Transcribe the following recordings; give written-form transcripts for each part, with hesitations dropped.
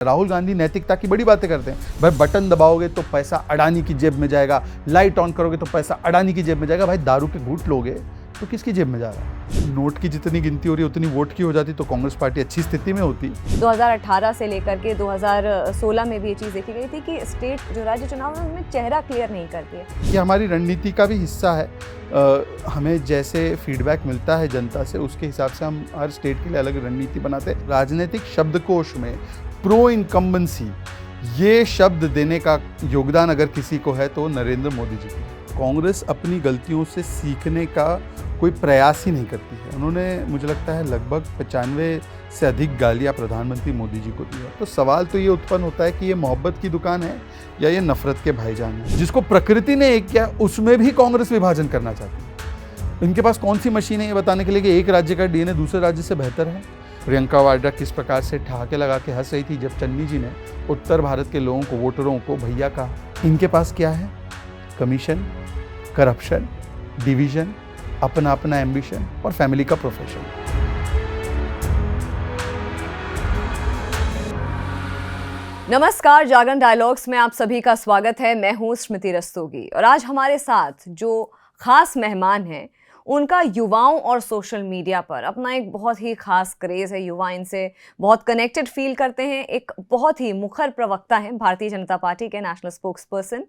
राहुल गांधी नैतिकता की बड़ी बातें करते हैं। भाई बटन दबाओगे तो पैसा अडानी की जेब में जाएगा, लाइट ऑन करोगे तो पैसा अडानी की जेब में जाएगा। भाई दारू के घूंट लोगे तो किसकी जेब में जा रहा है? नोट की जितनी गिनती हो रही है उतनी वोट की हो जाती तो कांग्रेस पार्टी अच्छी स्थिति में होती। 2018 से लेकर के 2016 में भी ये चीज़ देखी गई थी कि स्टेट जो राज्य चुनाव है उनमें चेहरा क्लियर नहीं करती है। ये हमारी रणनीति का भी हिस्सा है। हमें जैसे फीडबैक मिलता है जनता से उसके हिसाब से हम हर स्टेट के लिए अलग रणनीति बनाते हैं। राजनीतिक शब्दकोश में प्रो इनकम्बेंसी ये शब्द देने का योगदान अगर किसी को है तो नरेंद्र मोदी जी को। कांग्रेस अपनी गलतियों से सीखने का कोई प्रयास ही नहीं करती है। उन्होंने मुझे लगता है लगभग 95 से अधिक गालियां प्रधानमंत्री मोदी जी को दी है। तो सवाल तो ये उत्पन्न होता है कि ये मोहब्बत की दुकान है या ये नफरत के भाईजान है। जिसको प्रकृति ने एक किया उसमें भी कांग्रेस विभाजन करना चाहती है। इनके पास कौन सी मशीन है ये बताने के लिए कि एक राज्य का डीएनए दूसरे राज्य से बेहतर है। प्रियंका वाड्रा किस प्रकार से ठहाके लगा के हंस रही थी जब चन्नी जी ने उत्तर भारत के लोगों को, वोटरों को भैया कहा। इनके पास क्या है? कमीशन, करप्शन, डिवीजन, अपना अपना एम्बिशन और फैमिली का प्रोफेशन। नमस्कार, जागरण डायलॉग्स में आप सभी का स्वागत है। मैं हूं स्मृति रस्तोगी और आज हमारे साथ जो खास मेहमान हैं उनका युवाओं और सोशल मीडिया पर अपना एक बहुत ही खास क्रेज़ है। युवा इनसे बहुत कनेक्टेड फील करते हैं। एक बहुत ही मुखर प्रवक्ता हैं भारतीय जनता पार्टी के national spokesperson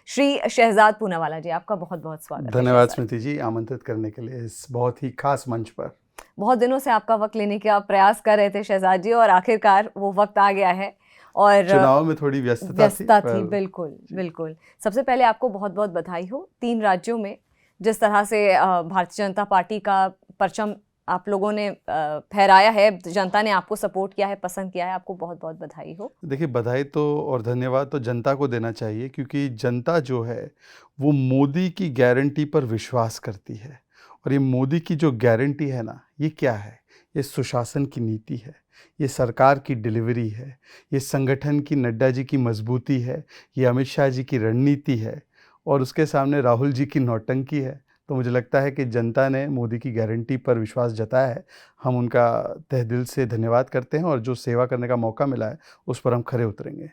Shri Shehzad Poonawalla ji, आपका बहुत बहुत स्वागत। धन्यवाद स्मृति जी आमंत्रित करने के लिए इस बहुत ही खास मंच पर। बहुत दिनों से आपका वक्त लेने का प्रयास कर रहे थे शहजाद जी और आखिरकार वो वक्त आ गया है। और चुनाव में थोड़ी व्यस्तता थी। बिल्कुल। सबसे पहले आपको बहुत बहुत बधाई हो। 3 राज्यों में जिस तरह से भारतीय जनता पार्टी का परचम आप लोगों ने फहराया है, जनता ने आपको सपोर्ट किया है, पसंद किया है, आपको बहुत बहुत बधाई हो। देखिए, बधाई तो और धन्यवाद तो जनता को देना चाहिए क्योंकि जनता जो है वो मोदी की गारंटी पर विश्वास करती है। और ये मोदी की जो गारंटी है ना, ये क्या है? ये सुशासन की नीति है, ये सरकार की डिलीवरी है, ये संगठन की नड्डा जी की मजबूती है, ये अमित शाह जी की रणनीति है और उसके सामने राहुल जी की नौटंकी है। तो मुझे लगता है कि जनता ने मोदी की गारंटी पर विश्वास जताया है। हम उनका तहे दिल से धन्यवाद करते हैं और जो सेवा करने का मौका मिला है उस पर हम खरे उतरेंगे।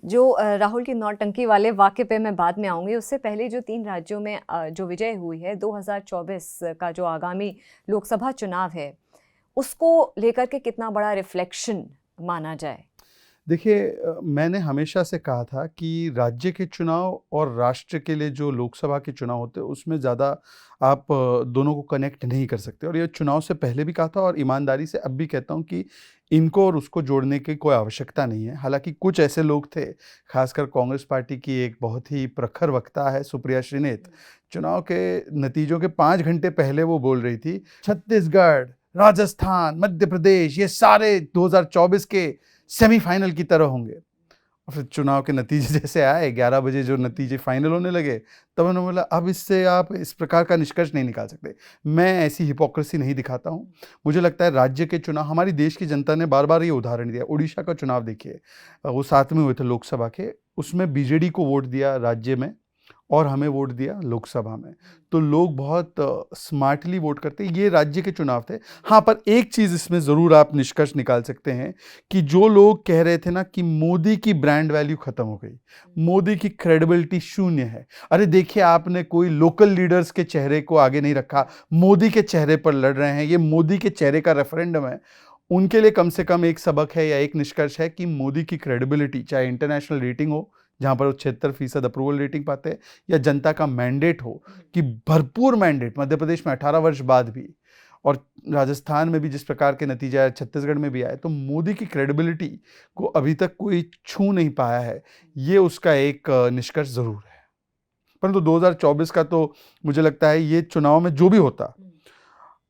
जो राहुल की नौटंकी वाले वाक़े पे मैं बाद में आऊँगी। उससे पहले जो 3 राज्यों में जो विजय हुई है, 2024 का जो आगामी लोकसभा चुनाव है, उसको लेकर के कितना बड़ा रिफ्लेक्शन माना जाए? देखिए, मैंने हमेशा से कहा था कि राज्य के चुनाव और राष्ट्र के लिए जो लोकसभा के चुनाव होते हैं उसमें ज़्यादा आप दोनों को कनेक्ट नहीं कर सकते। और ये चुनाव से पहले भी कहा था और ईमानदारी से अब भी कहता हूँ कि इनको और उसको जोड़ने की कोई आवश्यकता नहीं है। हालांकि कुछ ऐसे लोग थे, खासकर कांग्रेस पार्टी की एक बहुत ही प्रखर वक्ता है सुप्रिया श्रीनेत, चुनाव के नतीजों के 5 घंटे पहले वो बोल रही थी छत्तीसगढ़, राजस्थान, मध्य प्रदेश ये सारे 2024 के सेमीफाइनल की तरह होंगे। और फिर चुनाव के नतीजे जैसे आए, 11 बजे जो नतीजे फाइनल होने लगे, तब उन्होंने बोला अब इससे आप इस प्रकार का निष्कर्ष नहीं निकाल सकते। मैं ऐसी हिपोक्रेसी नहीं दिखाता हूँ। मुझे लगता है राज्य के चुनाव, हमारी देश की जनता ने बार बार ये उदाहरण दिया। उड़ीसा का चुनाव देखिए, वो 7 में हुए थे लोकसभा के, उसमें बीजेडी को वोट दिया राज्य में और हमें वोट दिया लोकसभा में। तो लोग बहुत स्मार्टली वोट करते हैं। ये राज्य के चुनाव थे। हाँ, पर एक चीज़ इसमें ज़रूर आप निष्कर्ष निकाल सकते हैं कि जो लोग कह रहे थे ना कि मोदी की ब्रांड वैल्यू ख़त्म हो गई, मोदी की क्रेडिबिलिटी शून्य है। अरे देखिए, आपने कोई लोकल लीडर्स के चेहरे को आगे नहीं रखा, मोदी के चेहरे पर लड़ रहे हैं, ये मोदी के चेहरे का रेफरेंडम है। उनके लिए कम से कम एक सबक है या एक निष्कर्ष है कि मोदी की क्रेडिबिलिटी, चाहे इंटरनेशनल रेटिंग हो जहाँ पर वो 76% अप्रूवल रेटिंग पाते हैं, या जनता का मैंडेट हो कि भरपूर मैंडेट मध्य प्रदेश में 18 वर्ष बाद भी, और राजस्थान में भी जिस प्रकार के नतीजे आए, छत्तीसगढ़ में भी आए, तो मोदी की क्रेडिबिलिटी को अभी तक कोई छू नहीं पाया है। ये उसका एक निष्कर्ष ज़रूर है। परंतु 2024 का तो मुझे लगता है ये चुनाव में जो भी होता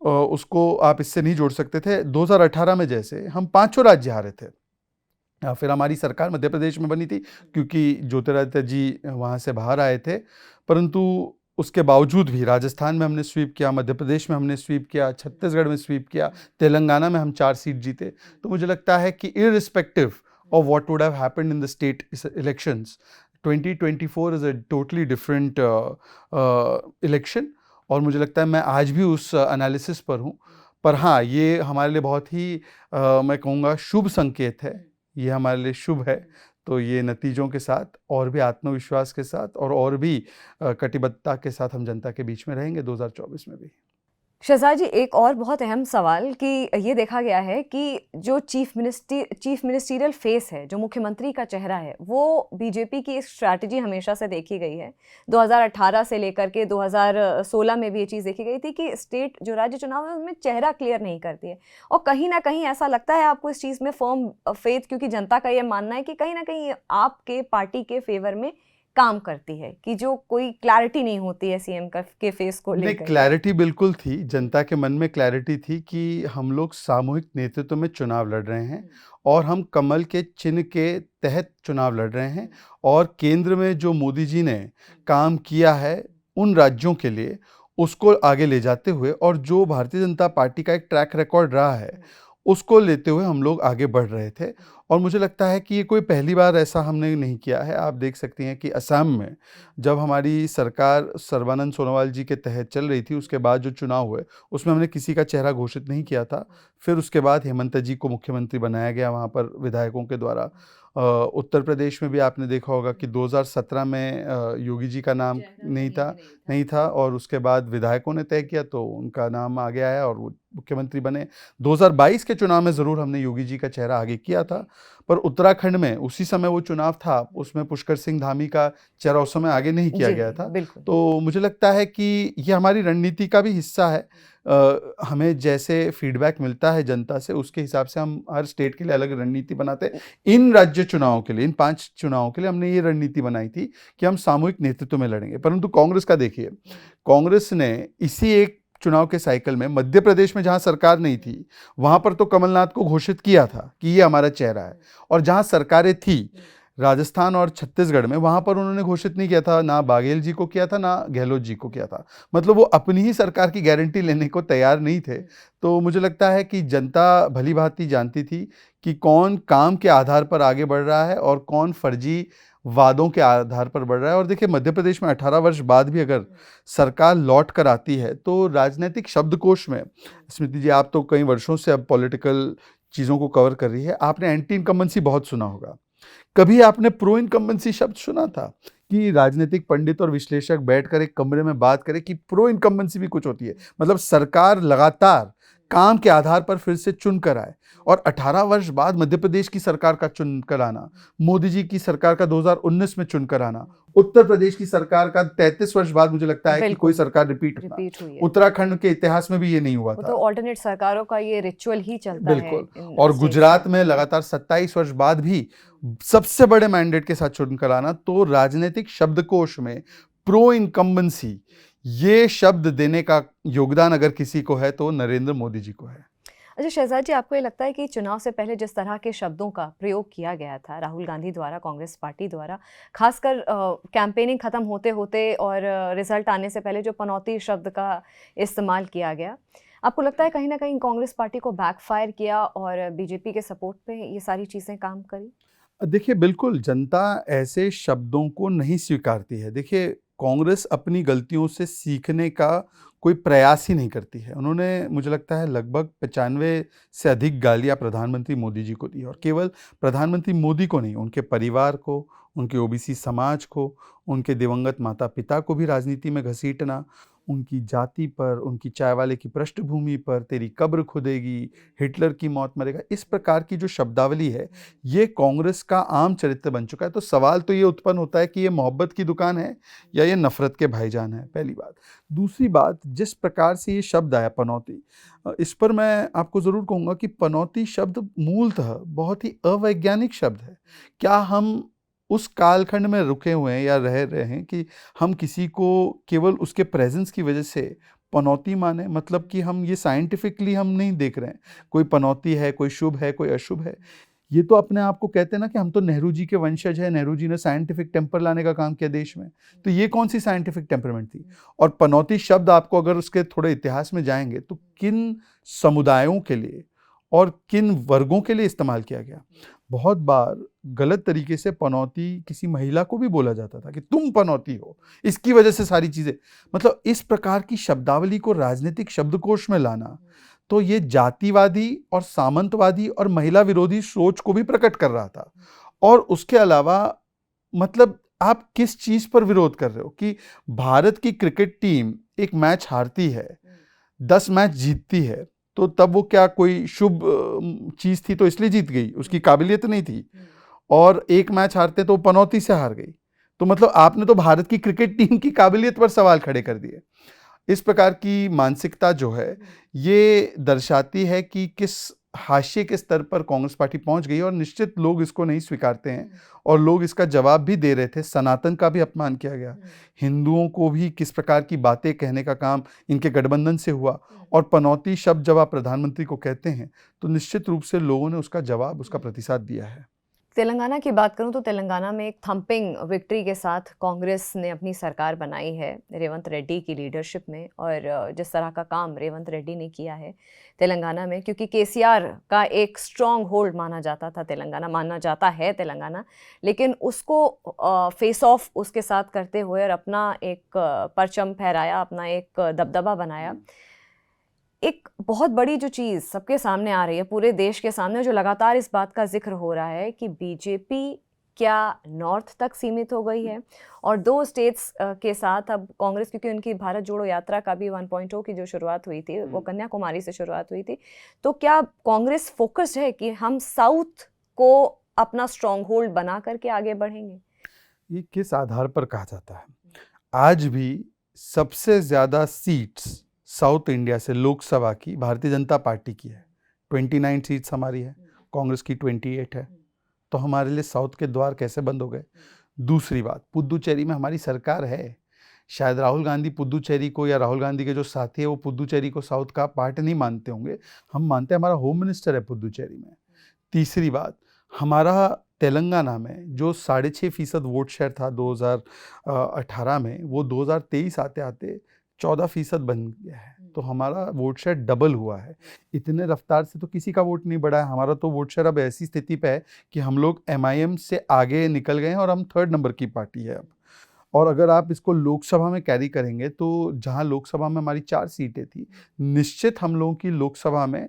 उसको आप इससे नहीं जोड़ सकते थे। 2018 में जैसे हम 5 राज्य हारे थे, फिर हमारी सरकार मध्य प्रदेश में बनी थी क्योंकि ज्योतिरादित्य जी वहाँ से बाहर आए थे, परंतु उसके बावजूद भी राजस्थान में हमने स्वीप किया, मध्य प्रदेश में हमने स्वीप किया, छत्तीसगढ़ में स्वीप किया, तेलंगाना में हम 4 सीट जीते। तो मुझे लगता है कि irrespective of what would have happened in the state elections, 2024 is a totally different election. और मुझे लगता है मैं आज भी उस एनालिसिस पर हूँ। पर हाँ, ये हमारे लिए बहुत ही मैं कहूँगा शुभ संकेत है ये हमारे लिए शुभ है। तो ये नतीजों के साथ और भी आत्मविश्वास के साथ और भी कटिबद्धता के साथ हम जनता के बीच में रहेंगे 2024 में भी। शहजाद जी, एक और बहुत अहम सवाल कि ये देखा गया है कि जो चीफ मिनिस्टीरियल फेस है, जो मुख्यमंत्री का चेहरा है, वो बीजेपी की एक स्ट्रैटेजी हमेशा से देखी गई है। 2018 से लेकर के 2016 में भी ये चीज़ देखी गई थी कि स्टेट जो राज्य चुनाव है उनमें चेहरा क्लियर नहीं करती है। और कहीं ना कहीं ऐसा लगता है आपको इस चीज़ में फर्म फेथ, क्योंकि जनता का ये मानना है कि कहीं ना कहीं आपके पार्टी के फेवर में काम करती है, कि जो कोई क्लैरिटी नहीं होती है सीएम का के फेस को नहीं, लेकर। क्लैरिटी बिल्कुल थी, जनता के मन में क्लैरिटी थी कि हम लोग सामूहिक नेतृत्व में चुनाव लड़ रहे हैं और हम कमल के चिन्ह के तहत चुनाव लड़ रहे हैं। और केंद्र में जो मोदी जी ने काम किया है उन राज्यों के लिए, उसको आगे ले जाते हुए, और जो भारतीय जनता पार्टी का एक ट्रैक रिकॉर्ड रहा है उसको लेते हुए हम लोग आगे बढ़ रहे थे। और मुझे लगता है कि ये कोई पहली बार ऐसा हमने नहीं किया है। आप देख सकती हैं कि असम में जब हमारी सरकार सर्बानंद सोनोवाल जी के तहत चल रही थी, उसके बाद जो चुनाव हुए उसमें हमने किसी का चेहरा घोषित नहीं किया था। फिर उसके बाद हेमंत जी को मुख्यमंत्री बनाया गया वहाँ पर विधायकों के द्वारा। उत्तर प्रदेश में भी आपने देखा होगा कि 2017 में योगी जी का नाम नहीं था और उसके बाद विधायकों ने तय किया तो उनका नाम आगे आया और वो मुख्यमंत्री बने। 2022 के चुनाव में ज़रूर हमने योगी जी का चेहरा आगे किया था, पर उत्तराखंड में उसी समय वो चुनाव था, उसमें पुष्कर सिंह धामी का चेहरा उस समय आगे नहीं किया गया था। तो मुझे लगता है कि ये हमारी रणनीति का भी हिस्सा है। हमें जैसे फीडबैक मिलता है जनता से, उसके हिसाब से हम हर स्टेट के लिए अलग रणनीति बनाते हैं। इन राज्य चुनावों के लिए, इन 5 चुनावों के लिए हमने ये रणनीति बनाई थी कि हम सामूहिक नेतृत्व में लड़ेंगे। परंतु कांग्रेस का देखिए, कांग्रेस ने इसी एक चुनाव के साइकिल में मध्य प्रदेश में जहां सरकार नहीं थी वहां पर तो कमलनाथ को घोषित किया था कि ये हमारा चेहरा है, और जहां सरकारें थी राजस्थान और छत्तीसगढ़ में, वहां पर उन्होंने घोषित नहीं किया था, ना बाघेल जी को किया था ना गहलोत जी को किया था। मतलब वो अपनी ही सरकार की गारंटी लेने को तैयार नहीं थे। तो मुझे लगता है कि जनता भली भांति जानती थी कि कौन काम के आधार पर आगे बढ़ रहा है और कौन फर्जी वादों के आधार पर बढ़ रहा है। और देखिए, मध्य प्रदेश में 18 वर्ष बाद भी अगर सरकार लौट कर आती है तो राजनीतिक शब्दकोश में, स्मृति जी आप तो कई वर्षों से अब पॉलिटिकल चीज़ों को कवर कर रही है, आपने एंटी इनकम्बेंसी बहुत सुना होगा। कभी आपने प्रो इनकम्बेंसी शब्द सुना था कि राजनीतिक पंडित और विश्लेषक बैठकर एक कमरे में बात करें कि प्रो इनकम्बेंसी भी कुछ होती है, मतलब सरकार लगातार काम के आधार पर फिर से चुन कर आए। और 18 वर्ष बाद मध्य प्रदेश की सरकार का चुन कर आना, मोदी जी की सरकार का 2019 में चुन कर आना, उत्तर प्रदेश की सरकार का 33 वर्ष बाद मुझे लगता है कि कोई सरकार रिपीट हुई है। उत्तराखंड के इतिहास में भी ये नहीं हुआ था। तो ऑल्टरनेट सरकारों का ये रिचुअल ही चलता है। बिल्कुल। और गुजरात में लगातार 27 वर्ष बाद भी सबसे बड़े मैंडेट के साथ चुन कर आना। तो राजनीतिक शब्दकोश में प्रो इनकम्बेंसी ये शब्द देने का योगदान अगर किसी को है तो नरेंद्र मोदी जी को है। अच्छा शहजाद जी, आपको ये लगता है कि चुनाव से पहले जिस तरह के शब्दों का प्रयोग किया गया था राहुल गांधी द्वारा, कांग्रेस पार्टी द्वारा, खासकर कैंपेनिंग खत्म होते होते और रिजल्ट आने से पहले जो पनौती शब्द का इस्तेमाल किया गया, आपको लगता है कहीं ना कहीं कांग्रेस पार्टी को बैकफायर किया और बीजेपी के सपोर्ट पे ये सारी चीज़ें काम करी? देखिए, बिल्कुल जनता ऐसे शब्दों को नहीं स्वीकारती है। देखिए, कांग्रेस अपनी गलतियों से सीखने का कोई प्रयास ही नहीं करती है। उन्होंने मुझे लगता है लगभग 95 से अधिक गालियां प्रधानमंत्री मोदी जी को दी, और केवल प्रधानमंत्री मोदी को नहीं, उनके परिवार को, उनके ओबीसी समाज को, उनके दिवंगत माता पिता को भी राजनीति में घसीटना, उनकी जाति पर, उनकी चाय वाले की पृष्ठभूमि पर, तेरी कब्र खुदेगी, हिटलर की मौत मरेगा, इस प्रकार की जो शब्दावली है ये कांग्रेस का आम चरित्र बन चुका है। तो सवाल तो ये उत्पन्न होता है कि ये मोहब्बत की दुकान है या ये नफरत के भाईजान है, पहली बात। दूसरी बात, जिस प्रकार से ये शब्द आया पनौती, इस पर मैं आपको ज़रूर कहूँगा कि पनौती शब्द मूलतः बहुत ही अवैज्ञानिक शब्द है। क्या हम उस कालखंड में रुके हुए हैं या रह रहे हैं कि हम किसी को केवल उसके प्रेजेंस की वजह से पनौती माने? मतलब कि हम ये साइंटिफिकली हम नहीं देख रहे हैं, कोई पनौती है, कोई शुभ है, कोई अशुभ है। ये तो अपने आप को कहते हैं ना कि हम तो नेहरू जी के वंशज हैं, नेहरू जी ने साइंटिफिक टेम्पर लाने का काम किया देश में। तो ये कौन सी साइंटिफिक टेम्परमेंट थी? और पनौती शब्द आपको अगर उसके थोड़े इतिहास में जाएंगे तो किन समुदायों के लिए और किन वर्गों के लिए इस्तेमाल किया गया। बहुत बार गलत तरीके से पनौती किसी महिला को भी बोला जाता था कि तुम पनौती हो, इसकी वजह से सारी चीज़ें, मतलब इस प्रकार की शब्दावली को राजनीतिक शब्दकोश में लाना तो ये जातिवादी और सामंतवादी और महिला विरोधी सोच को भी प्रकट कर रहा था। और उसके अलावा मतलब आप किस चीज पर विरोध कर रहे हो कि भारत की क्रिकेट टीम एक मैच हारती है, 10 मैच जीतती है, तो तब वो क्या कोई शुभ चीज थी तो इसलिए जीत गई, उसकी काबिलियत नहीं थी। और एक मैच हारते तो पनौती से हार गई, तो मतलब आपने तो भारत की क्रिकेट टीम की काबिलियत पर सवाल खड़े कर दिए। इस प्रकार की मानसिकता जो है ये दर्शाती है कि किस हाशिए के स्तर पर कांग्रेस पार्टी पहुंच गई, और निश्चित लोग इसको नहीं स्वीकारते हैं और लोग इसका जवाब भी दे रहे थे। सनातन का भी अपमान किया गया, हिंदुओं को भी किस प्रकार की बातें कहने का काम इनके गठबंधन से हुआ, और पनौती शब्द जब आप प्रधानमंत्री को कहते हैं तो निश्चित रूप से लोगों ने उसका जवाब, उसका प्रतिसाद दिया है। तेलंगाना की बात करूं तो तेलंगाना में एक थंपिंग विक्ट्री के साथ कांग्रेस ने अपनी सरकार बनाई है रेवंत रेड्डी की लीडरशिप में। और जिस तरह का काम रेवंत रेड्डी ने किया है तेलंगाना में, क्योंकि केसीआर का एक स्ट्रॉन्ग होल्ड माना जाता था तेलंगाना, माना जाता है तेलंगाना, लेकिन उसको फेस ऑफ उसके साथ करते हुए और अपना एक परचम फहराया, अपना एक दबदबा बनाया। एक बहुत बड़ी जो चीज़ सबके सामने आ रही है, पूरे देश के सामने, जो लगातार इस बात का जिक्र हो रहा है कि बीजेपी क्या नॉर्थ तक सीमित हो गई है, और 2 स्टेट्स के साथ अब कांग्रेस, क्योंकि उनकी भारत जोड़ो यात्रा का भी 1.0 की जो शुरुआत हुई थी वो कन्याकुमारी से शुरुआत हुई थी, तो क्या कांग्रेस फोकस्ड है कि हम साउथ को अपना स्ट्रॉन्ग होल्ड बना करके आगे बढ़ेंगे? ये किस आधार पर कहा जाता है? आज भी सबसे ज्यादा सीट्स साउथ इंडिया से लोकसभा की भारतीय जनता पार्टी की है, 29 सीट्स हमारी है, कांग्रेस की 28 है। तो हमारे लिए साउथ के द्वार कैसे बंद हो गए? दूसरी बात, पुदुचेरी में हमारी सरकार है। शायद राहुल गांधी पुदुचेरी को, या राहुल गांधी के जो साथी है वो पुदुचेरी को साउथ का पार्ट नहीं मानते होंगे, हम मानते हैं, हमारा होम मिनिस्टर है पुदुचेरी में। तीसरी बात, हमारा तेलंगाना में जो 6.5% वोट शेयर था 2018 में, वो 2023 आते आते 14% बन गया है। तो हमारा वोट शेयर डबल हुआ है। इतने रफ्तार से तो किसी का वोट नहीं बढ़ा है। हमारा तो वोट शेयर अब ऐसी स्थिति पे है कि हम लोग MIM से आगे निकल गए हैं और हम 3rd नंबर की पार्टी है अब। और अगर आप इसको लोकसभा में कैरी करेंगे तो जहां लोकसभा में हमारी 4 सीटें थी, निश्चित हम लोगों की लोकसभा में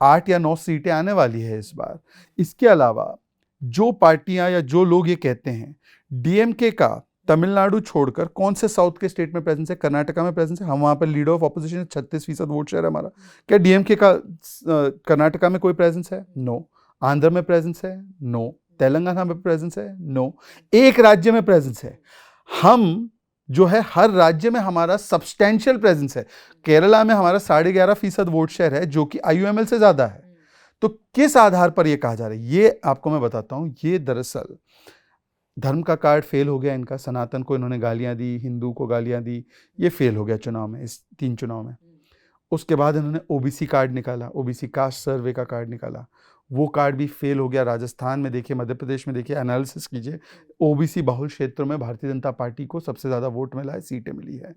8 या 9 सीटें आने वाली है इस बार। इसके अलावा जो पार्टियां या जो लोग ये कहते हैं, DMK का तमिलनाडु छोड़कर कौन से साउथ के स्टेट में प्रेजेंस है? कर्नाटका में प्रेजेंस है, हम वहां पर leader of opposition, 36% vote share है हमारा। क्या DMK का कर्नाटका में कोई प्रेजेंस है? नो। आंध्र में प्रेजेंस है? नो। तेलंगाना में प्रेजेंस है? नो। एक राज्य में प्रेजेंस है। हम जो है हर राज्य में हमारा सब्सटैंशियल प्रेजेंस है। केरला में हमारा 11.5% वोट शेयर है, जो कि IUML से ज्यादा है। तो किस आधार पर यह कहा जा रहा है, ये आपको मैं बताता हूं। ये दरअसल धर्म का कार्ड फेल हो गया इनका। सनातन को इन्होंने गालियां दी, हिंदू को गालियां दी, ये फेल हो गया चुनाव में, इस 3 चुनाव में। उसके बाद इन्होंने OBC कार्ड निकाला, OBC कास्ट सर्वे का कार्ड निकाला, वो कार्ड भी फेल हो गया। राजस्थान में देखिए, मध्य प्रदेश में देखिए, एनालिसिस कीजिए, OBC बहुल क्षेत्रों में भारतीय जनता पार्टी को सबसे ज़्यादा वोट मिला है, सीटें मिली है।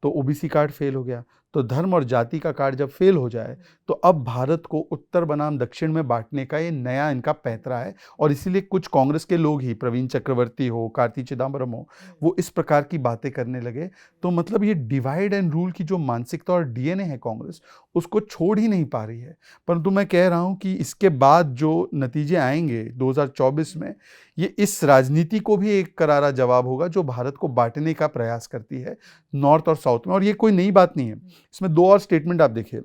तो OBC कार्ड फेल हो गया। तो धर्म और जाति का कार्ड जब फेल हो जाए तो अब भारत को उत्तर बनाम दक्षिण में बांटने का ये नया इनका पैंतरा है। और इसीलिए कुछ कांग्रेस के लोग ही, प्रवीण चक्रवर्ती हो, कार्ति चिदम्बरम हो, वो इस प्रकार की बातें करने लगे। तो मतलब ये डिवाइड एंड रूल की जो मानसिकता और DNA है कांग्रेस, उसको छोड़ ही नहीं पा रही है। परंतु मैं कह रहा हूं कि इसके बाद जो नतीजे आएंगे 2024 में, ये इस राजनीति को भी एक करारा जवाब होगा जो भारत को बांटने का प्रयास करती है नॉर्थ और साउथ में। और ये कोई नई बात नहीं है। इसमें 2 और स्टेटमेंट आप देखिए।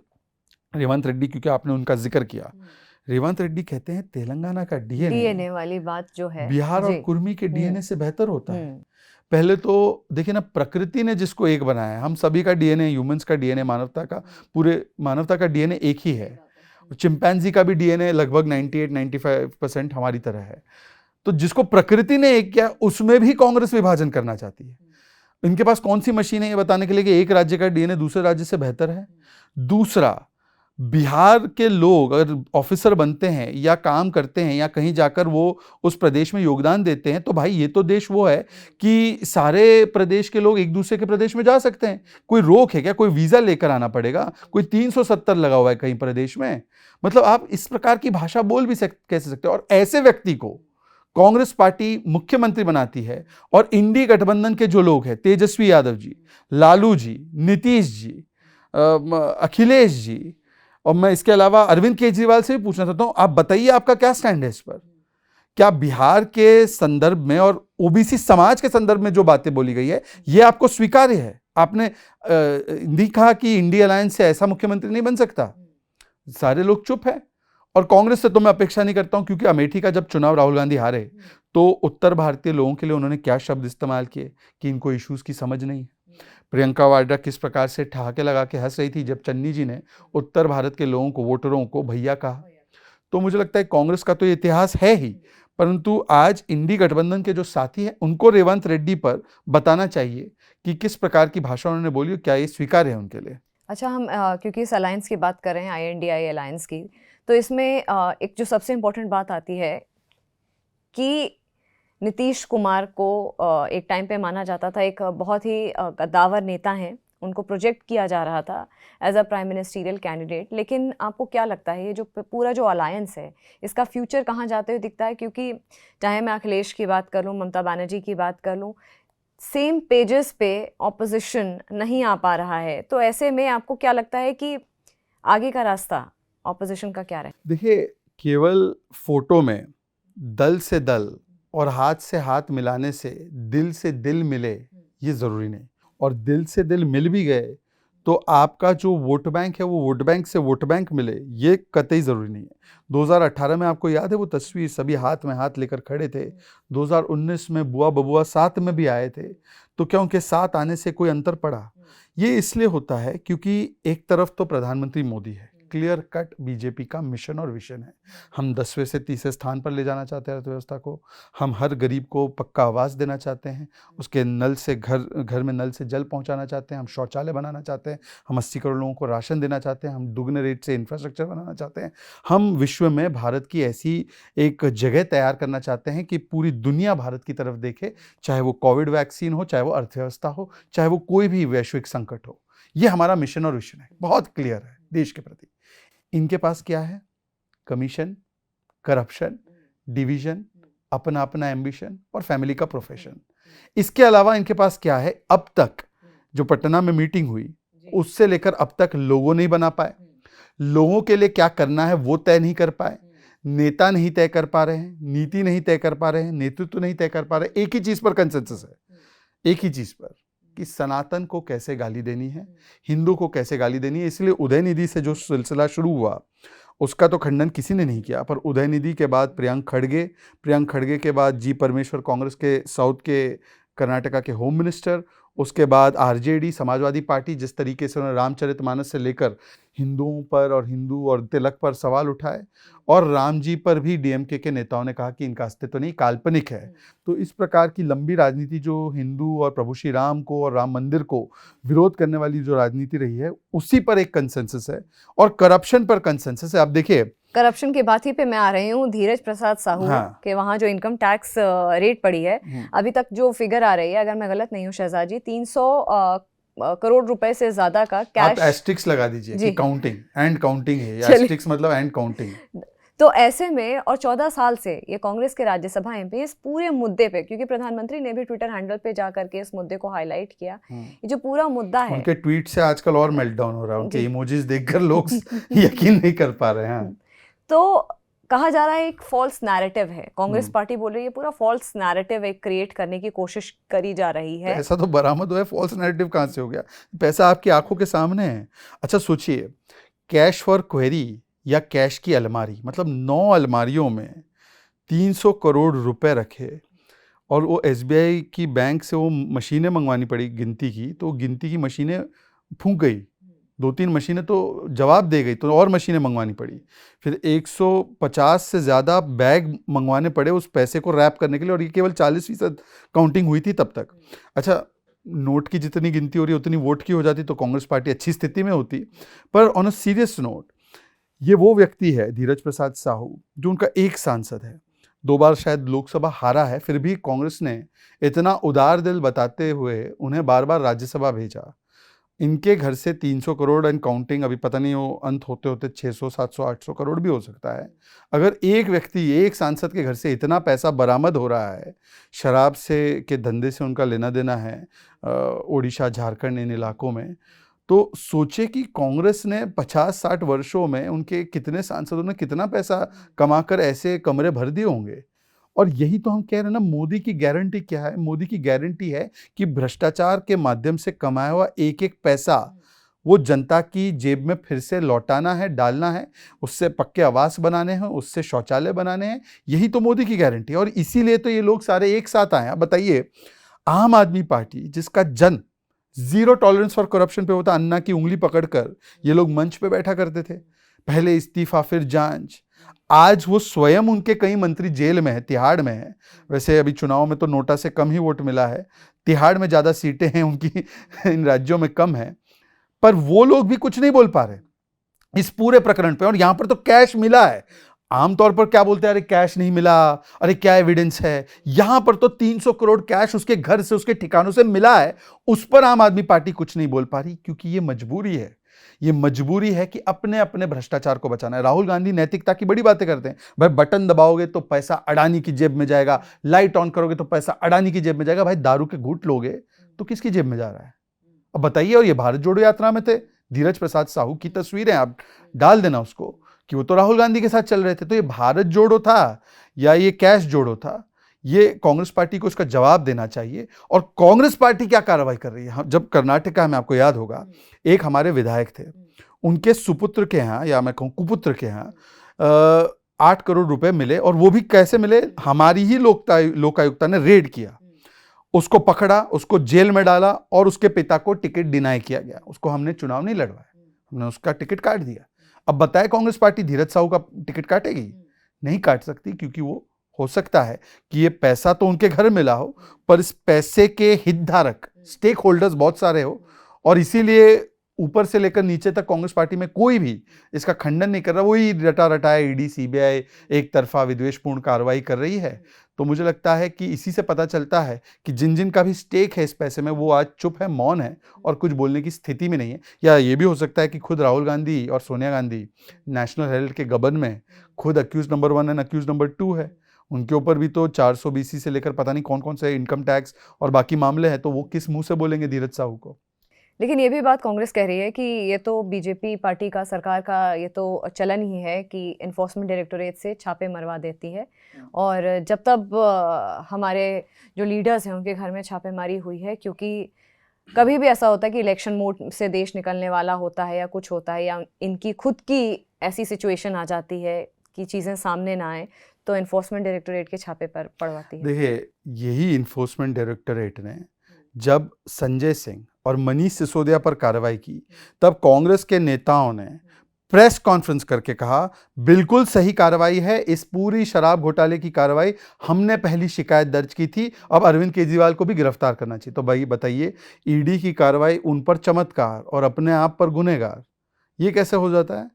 रेवंत रेड्डी, क्योंकि आपने उनका जिक्र किया, रेवंत रेड्डी कहते हैं तेलंगाना का DNA वाली बात जो है बिहार और कुर्मी के DNA से बेहतर होता है। पहले तो देखिए ना, प्रकृति ने जिसको एक बनाया है, हम सभी का DNA, ह्यूमंस का DNA, मानवता का, पूरे मानवता का DNA एक ही है। चिंपैंजी का भी DNA लगभग 98-95% हमारी तरह है। तो जिसको प्रकृति ने एक किया, उसमें भी कांग्रेस विभाजन करना चाहती है। इनके पास कौन सी मशीन है ये बताने के लिए कि एक राज्य का DNA दूसरे राज्य से बेहतर है? दूसरा, बिहार के लोग अगर ऑफिसर बनते हैं या काम करते हैं या कहीं जाकर वो उस प्रदेश में योगदान देते हैं, तो भाई ये तो देश वो है कि सारे प्रदेश के लोग एक दूसरे के प्रदेश में जा सकते हैं। कोई रोक है क्या? कोई वीजा लेकर आना पड़ेगा? कोई 370 लगा हुआ है कहीं प्रदेश में? मतलब आप इस प्रकार की भाषा बोल भी कैसे सकते हो? और ऐसे व्यक्ति को कांग्रेस पार्टी मुख्यमंत्री बनाती है, और इंडी गठबंधन के जो लोग हैं, तेजस्वी यादव जी, लालू जी, नीतीश जी, अखिलेश जी, और मैं इसके अलावा अरविंद केजरीवाल से भी पूछना चाहता हूं, आप बताइए आपका क्या स्टैंड है इस पर। क्या बिहार के संदर्भ में और ओबीसी समाज के संदर्भ में जो बातें बोली गई है ये आपको स्वीकार्य है? आपने नहीं कहा कि इंडिया अलायंस से ऐसा मुख्यमंत्री नहीं बन सकता, सारे लोग चुप है। और कांग्रेस से तो मैं अपेक्षा नहीं करता हूं, क्योंकि अमेठी का जब चुनाव राहुल गांधी हारे तो उत्तर भारतीय लोगों के लिए उन्होंने क्या शब्द इस्तेमाल किए कि इनको इश्यूज की समझ नहीं है। प्रियंका वाड्रा किस प्रकार से ठहाके लगा के हंस रही थी जब चन्नी जी ने उत्तर भारत के लोगों को, वोटरों को भैया कहा। तो मुझे लगता है कांग्रेस का तो ये इतिहास है ही, परंतु आज इंडी गठबंधन के जो साथी हैं उनको रेवंत रेड्डी पर बताना चाहिए कि किस प्रकार की भाषा उन्होंने बोली और क्या ये स्वीकार्य है उनके लिए। अच्छा, हम क्योंकि इस अलायंस की बात कर रहे हैं, INDI अलायंस की, तो इसमें एक जो सबसे इम्पोर्टेंट बात आती है कि नीतीश कुमार को एक टाइम पे माना जाता था एक बहुत ही कद्दावर नेता हैं, उनको प्रोजेक्ट किया जा रहा था as a prime ministerial candidate. लेकिन आपको क्या लगता है ये जो पूरा जो अलायंस है इसका फ्यूचर कहाँ जाते हुए दिखता है? क्योंकि चाहे मैं अखिलेश की बात कर लूँ, ममता बनर्जी की बात कर लूँ, सेम पेजेस पे ऑपोजिशन नहीं आ पा रहा है। तो ऐसे में आपको क्या लगता है कि आगे का रास्ता ऑपोजिशन का क्या रहे? देखिए, केवल फोटो में दल से दल और हाथ से हाथ मिलाने से दिल से दिल मिले ये ज़रूरी नहीं। और दिल से दिल मिल भी गए तो आपका जो वोट बैंक है वो वोट बैंक से वोट बैंक मिले ये कतई ज़रूरी नहीं है। 2018 में आपको याद है वो तस्वीर, सभी हाथ में हाथ लेकर खड़े थे। 2019 में बुआ बबुआ साथ में भी आए थे, तो क्या उनके साथ आने से कोई अंतर पड़ा? ये इसलिए होता है क्योंकि एक तरफ तो प्रधानमंत्री मोदी है, क्लियर कट बीजेपी का मिशन और विजन है। हम 10वें से 30वें स्थान पर ले जाना चाहते हैं अर्थव्यवस्था को। हम हर गरीब को पक्का आवास देना चाहते हैं, उसके नल से घर में नल से जल पहुंचाना चाहते हैं। हम शौचालय बनाना चाहते हैं। हम 80 करोड़ लोगों को राशन देना चाहते हैं। हम दुगने रेट से इंफ्रास्ट्रक्चर बनाना चाहते हैं। हम विश्व में भारत की ऐसी एक जगह तैयार करना चाहते हैं कि पूरी दुनिया भारत की तरफ देखे, चाहे वो कोविड वैक्सीन हो, चाहे वो अर्थव्यवस्था हो, चाहे वो कोई भी वैश्विक संकट हो। ये हमारा मिशन और विजन है, बहुत क्लियर है देश के प्रति। इनके पास क्या है? कमीशन, करप्शन, डिवीजन, अपना अपना एम्बिशन और फैमिली का प्रोफेशन। इसके अलावा इनके पास क्या है? अब तक जो पटना में मीटिंग हुई उससे लेकर अब तक लोगों नहीं बना पाए, लोगों के लिए क्या करना है वो तय नहीं कर पाए, नेता नहीं तय कर पा रहे हैं, नीति नहीं तय कर पा रहे हैं, नेतृत्व नहीं तय कर पा रहे। एक ही चीज पर कंसेंसस है, एक ही चीज पर कि सनातन को कैसे गाली देनी है, हिंदू को कैसे गाली देनी है। इसलिए उदयनिधि से जो सिलसिला शुरू हुआ उसका तो खंडन किसी ने नहीं किया, पर उदयनिधि के बाद प्रियंक खड़गे के बाद जी परमेश्वर, कांग्रेस के साउथ के कर्नाटका के होम मिनिस्टर, उसके बाद आरजेडी समाजवादी पार्टी, जिस तरीके से उन्होंने रामचरितमानस से लेकर हिंदुओं पर और हिंदू और तिलक पर सवाल उठाए, और राम जी पर भी डीएमके के नेताओं ने कहा कि इनका अस्तित्व नहीं, काल्पनिक है। तो इस प्रकार की लंबी राजनीति जो हिंदू और प्रभु श्री राम को और राम मंदिर को विरोध करने वाली जो राजनीति रही है, उसी पर एक कंसेंसस है और करप्शन पर कंसेंसस है। आप देखिए, करप्शन की बात ही पे मैं आ रही हूँ। धीरज प्रसाद साहू के वहाँ जो इनकम टैक्स रेट पड़ी है, अभी तक जो फिगर आ रही है, अगर मैं गलत नहीं हूँ शहजाद जी, 300 करोड़ रुपए से ज्यादा का कैश। आप एस्टिक्स लगा दीजिए कि काउंटिंग, एंड काउंटिंग है, एस्टिक्स मतलब एंड काउंटिंग। तो ऐसे में, और 14 साल से ये कांग्रेस के राज्यसभा एमपी इस पूरे मुद्दे पे, क्योंकि प्रधानमंत्री ने भी ट्विटर हैंडल पे जा करके इस मुद्दे को हाईलाइट किया, ये जो पूरा मुद्दा है, उनके ट्वीट से आजकल और मेल्टडाउन हो रहा है, उनके इमोजीज देखकर लोग यकीन नहीं कर पा रहे हैं। तो कहा जा रहा है एक फॉल्स नैरेटिव है, कांग्रेस पार्टी बोल रही है पूरा फॉल्स नैरेटिव एक क्रिएट करने की कोशिश करी जा रही है। पैसा तो बरामद हुआ है, फॉल्स नैरेटिव कहाँ से हो गया? पैसा आपकी आंखों के सामने है। अच्छा सोचिए, कैश फॉर क्वेरी या कैश की अलमारी, मतलब 9 अलमारियों में 300 करोड़ रुपए रखे, और वो एसबीआई की बैंक से वो मशीनें मंगवानी पड़ी गिनती की, तो गिनती की मशीनें फूंक गई, 2-3 मशीनें तो जवाब दे गई, तो और मशीनें मंगवानी पड़ी। फिर 150 से ज़्यादा बैग मंगवाने पड़े उस पैसे को रैप करने के लिए, और ये केवल 40% काउंटिंग हुई थी तब तक। अच्छा, नोट की जितनी गिनती हो रही है उतनी वोट की हो जाती तो कांग्रेस पार्टी अच्छी स्थिति में होती। पर ऑन अ सीरियस नोट, ये वो व्यक्ति है धीरज प्रसाद साहू जो उनका एक सांसद है, 2 बार शायद लोकसभा हारा है, फिर भी कांग्रेस ने इतना उदार दिल बताते हुए उन्हें बार बार राज्यसभा भेजा। इनके घर से 300 करोड़ एंड काउंटिंग, अभी पता नहीं वो अंत होते होते 600, 700, 800 करोड़ भी हो सकता है। अगर एक व्यक्ति, एक सांसद के घर से इतना पैसा बरामद हो रहा है, शराब से के धंधे से उनका लेना देना है ओडिशा, झारखंड, इन इलाकों में, तो सोचे कि कांग्रेस ने 50-60 वर्षों में उनके कितने सांसदों ने कितना पैसा कमाकर ऐसे कमरे भर दिए होंगे। और यही तो हम कह रहे हैं ना, मोदी की गारंटी क्या है? मोदी की गारंटी है कि भ्रष्टाचार के माध्यम से कमाया हुआ एक-एक पैसा वो जनता की जेब में फिर से लौटाना है, डालना है, उससे पक्के आवास बनाने हैं, उससे शौचालय बनाने हैं। यही तो मोदी की गारंटी है और इसीलिए तो ये लोग सारे एक साथ आए हैं। अब बताइए, आम आदमी पार्टी जिसका जन्म ज़ीरो टॉलरेंस फॉर करप्शन पे होता, अन्ना की उँगली पकड़कर ये लोग मंच पे बैठा करते थे। पहले इस्तीफा फिर जांच। आज वो स्वयं, उनके कई मंत्री जेल में हैं, तिहाड़ में हैं। वैसे अभी चुनाव में तो नोटा से कम ही वोट मिला है। तिहाड़ में ज़्यादा सीटें हैं उनकी, इन राज्यों में कम है। पर वो लोग भी कुछ नहीं बोल पा रहे इस पूरे प्रकरण पे। और यहां पर तो कैश मिला है। आमतौर पर क्या बोलते हैं, अरे कैश नहीं मिला, अरे क्या एविडेंस है। यहां पर तो 300 करोड़ कैश उसके घर से, उसके ठिकानों से मिला है। उस पर आम आदमी पार्टी कुछ नहीं बोल पा रही, क्योंकि ये मजबूरी है। ये मजबूरी है कि अपने अपने भ्रष्टाचार को बचाना है। राहुल गांधी नैतिकता की बड़ी बातें करते हैं। भाई बटन दबाओगे तो पैसा अडानी की जेब में जाएगा, लाइट ऑन करोगे तो पैसा अडानी की जेब में जाएगा। भाई दारू के घूंट लोगे तो किसकी जेब में जा रहा है? अब बताइए। और ये भारत जोड़ो यात्रा में थे, धीरज प्रसाद साहू की तस्वीरें आप डाल देना उसको, कि वो तो राहुल गांधी के साथ चल रहे थे। तो ये भारत जोड़ो था या ये कैश जोड़ो था? ये कांग्रेस पार्टी को इसका जवाब देना चाहिए। और कांग्रेस पार्टी क्या कार्रवाई कर रही है? जब कर्नाटका में, आपको याद होगा, एक हमारे विधायक थे, उनके सुपुत्र के यहाँ, या मैं कहूँ कुपुत्र के यहाँ 8 करोड़ रुपए मिले। और वो भी कैसे मिले? हमारी ही लोकायुक्ता ने रेड किया, उसको पकड़ा, उसको जेल में डाला और उसके पिता को टिकट डिनाई किया गया। उसको हमने चुनाव नहीं लड़वाया, हमने उसका टिकट काट दिया। अब बताए कांग्रेस पार्टी धीरज साहू का टिकट काटेगी? नहीं काट सकती, क्योंकि वो, हो सकता है कि ये पैसा तो उनके घर मिला हो, पर इस पैसे के हितधारक, स्टेक होल्डर्स बहुत सारे हो। और इसीलिए ऊपर से लेकर नीचे तक कांग्रेस पार्टी में कोई भी इसका खंडन नहीं कर रहा। वही रटा रटाया ईडी सीबीआई एक तरफा विद्वेषपूर्ण कार्रवाई कर रही है। तो मुझे लगता है कि इसी से पता चलता है कि जिन जिन का भी स्टेक है इस पैसे में, वो आज चुप है, मौन है और कुछ बोलने की स्थिति में नहीं है। या ये भी हो सकता है कि खुद राहुल गांधी और सोनिया गांधी नेशनल हेराल्ड के गबन में खुद accused number 1 and accused number 2 है। उनके ऊपर भी तो 400 BC से लेकर पता नहीं कौन कौन से इनकम टैक्स और बाकी मामले हैं। तो वो किस मुंह से बोलेंगे धीरज साहू को? लेकिन ये भी बात कांग्रेस कह रही है कि ये तो बीजेपी पार्टी का, सरकार का ये तो चलन ही है कि इन्फोर्समेंट डायरेक्टोरेट से छापे मरवा देती है। और जब तब हमारे जो लीडर्स हैं उनके घर में छापेमारी हुई है, क्योंकि कभी भी ऐसा होता है कि इलेक्शन मोड से देश निकलने वाला होता है या कुछ होता है, या इनकी खुद की ऐसी सिचुएशन आ जाती है कि चीज़ें सामने ना आए, तो इन्फोर्समेंट डायरेक्टोरेट के छापे पर पड़वाती है। देखिए, यही इन्फोर्समेंट डायरेक्टोरेट ने जब संजय सिंह और मनीष सिसोदिया पर कार्रवाई की, तब कांग्रेस के नेताओं ने प्रेस कॉन्फ्रेंस करके कहा, बिल्कुल सही कार्रवाई है, इस पूरी शराब घोटाले की कार्रवाई हमने पहली शिकायत दर्ज की थी, अब अरविंद केजरीवाल को भी गिरफ्तार करना चाहिए। तो भाई बताइए, ईडी की कार्रवाई उन पर चमत्कार और अपने आप पर गुनहगार, ये कैसे हो जाता है?